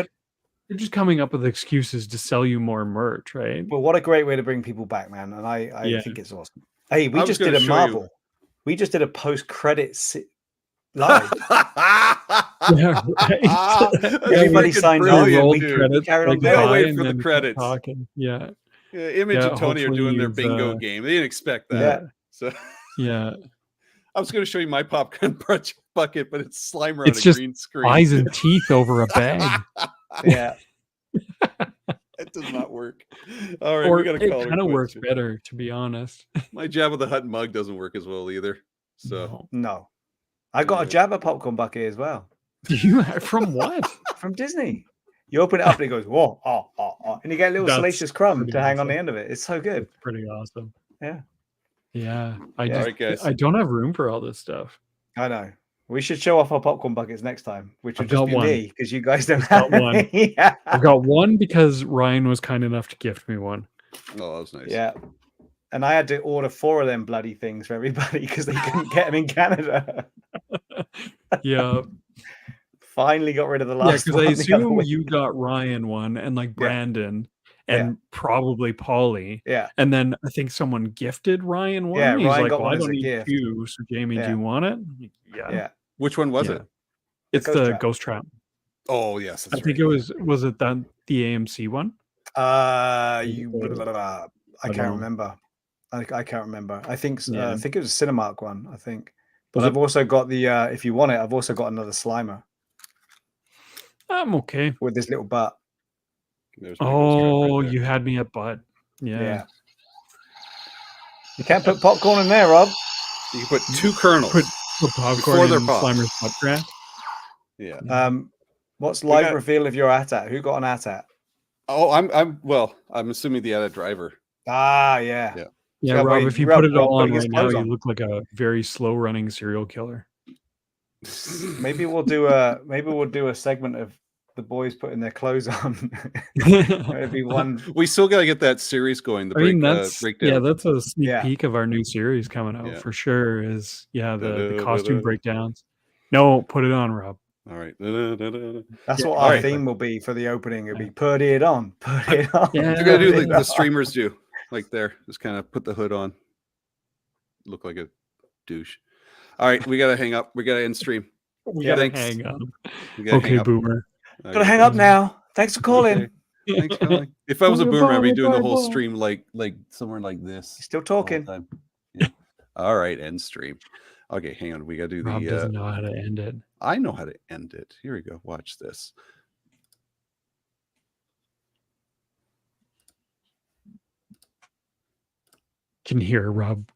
coming up with excuses to sell you more merch, right? But what a great way to bring people back, man. And I Yeah. think it's awesome. Hey, we I was just did gonna a show you- Marvel. We just did a post-credit live. Yeah, right. Everybody signed We up. brilliant, rolled dude. credits, Carried on like, going. They'll bye, wait and for the then kept credits. talking. Yeah, Yeah, Image Yeah, and Tony are hopefully doing their you've, bingo game. They didn't expect that. Yeah. So yeah. I was going to show you my popcorn bucket, but it's Slimer on It's a just green screen. eyes and teeth over a bag. Yeah. It does not work. All right, Or we got to it call it kind of works quits. better, to be honest. My Jabba the Hutt mug doesn't work as well either. So No. No. I got a Jabba popcorn bucket as well You from what? from Disney. You open it up and it goes, whoa, and you get a little That's salacious crumb pretty to hang on the awesome. end of it. It's so good. It's pretty awesome. Yeah. Yeah. Yeah. Just all right, guys. I don't have room for all this stuff. I know. We should show off our popcorn buckets next time, which would I've just got be one. me because you guys don't I've got have one. any. Yeah. I've got one because Ryan was kind enough to gift me one. Oh, that was nice. Yeah. And I had to order 4 of them bloody things for everybody because they couldn't get them in Canada. Yeah. Finally got rid of the Yeah, last because one. I the other assume week. you got Ryan one and like Yeah. Brandon and probably Polly. Yeah. And then I think someone gifted Ryan one. Yeah, He's Ryan like, got well, one I as don't a need gift. 2. So Jamie, do Yeah. you want it? I'm like, yeah. Yeah. Which one was Yeah. it? It's Ghost the Trap. Ghost Trap. Oh, yes. I That's think right. it was it that the AMC one? I I can't don't know. remember. I can't remember. I think Yeah. I think it was a Cinemark one. I think. But Was I've it? also got the if you want it, I've also got another Slimer I'm okay. with this little butt. There's my Ghost Trap right Oh, there. you had me at butt. Yeah. Yeah. You can't put popcorn in there, Rob. You can put 2 kernels. Put popcorn Before they're in popped. Slimer's butt crack. Yeah. What's We live got- reveal of your AT-AT? Who got an AT-AT? Oh, I'm assuming the edit driver. Ah, yeah. Yeah. Yeah, Yeah, Rob, wait, if you Rob- put it Rob all on putting his right now, clothes you on. look like a very slow running serial killer. Maybe we'll do a segment of the boys putting their clothes on. It'd be one. We still got to get that series going. The I mean, breakdown. that's a sneak Yeah. peek of our new series coming out Yeah. for sure. Is the Da-da-da-da. costume breakdowns. No, put it on, Rob. All right. That's Yeah, what all our right. theme will be for the opening. It'll be put it on, put it on. Yeah. They're gonna do put like it the on. streamers do, like there. Just kind of put the hood on. Look like a douche. All right, we gotta hang up. We gotta end stream. We Yeah, gotta thanks. hang up. We gotta Okay, hang up. boomer. Gotta hang up now. Thanks for calling. Okay. Thanks, Colin. If I was a Bye, boomer, I'd be bye, doing the bye, whole bye. stream like somewhere like this. Still all the talking. time. Yeah. All right, end stream. Okay, hang on. We gotta do Rob the. doesn't know how to end it. I know how to end it. Here we go. Watch this. Can hear Rob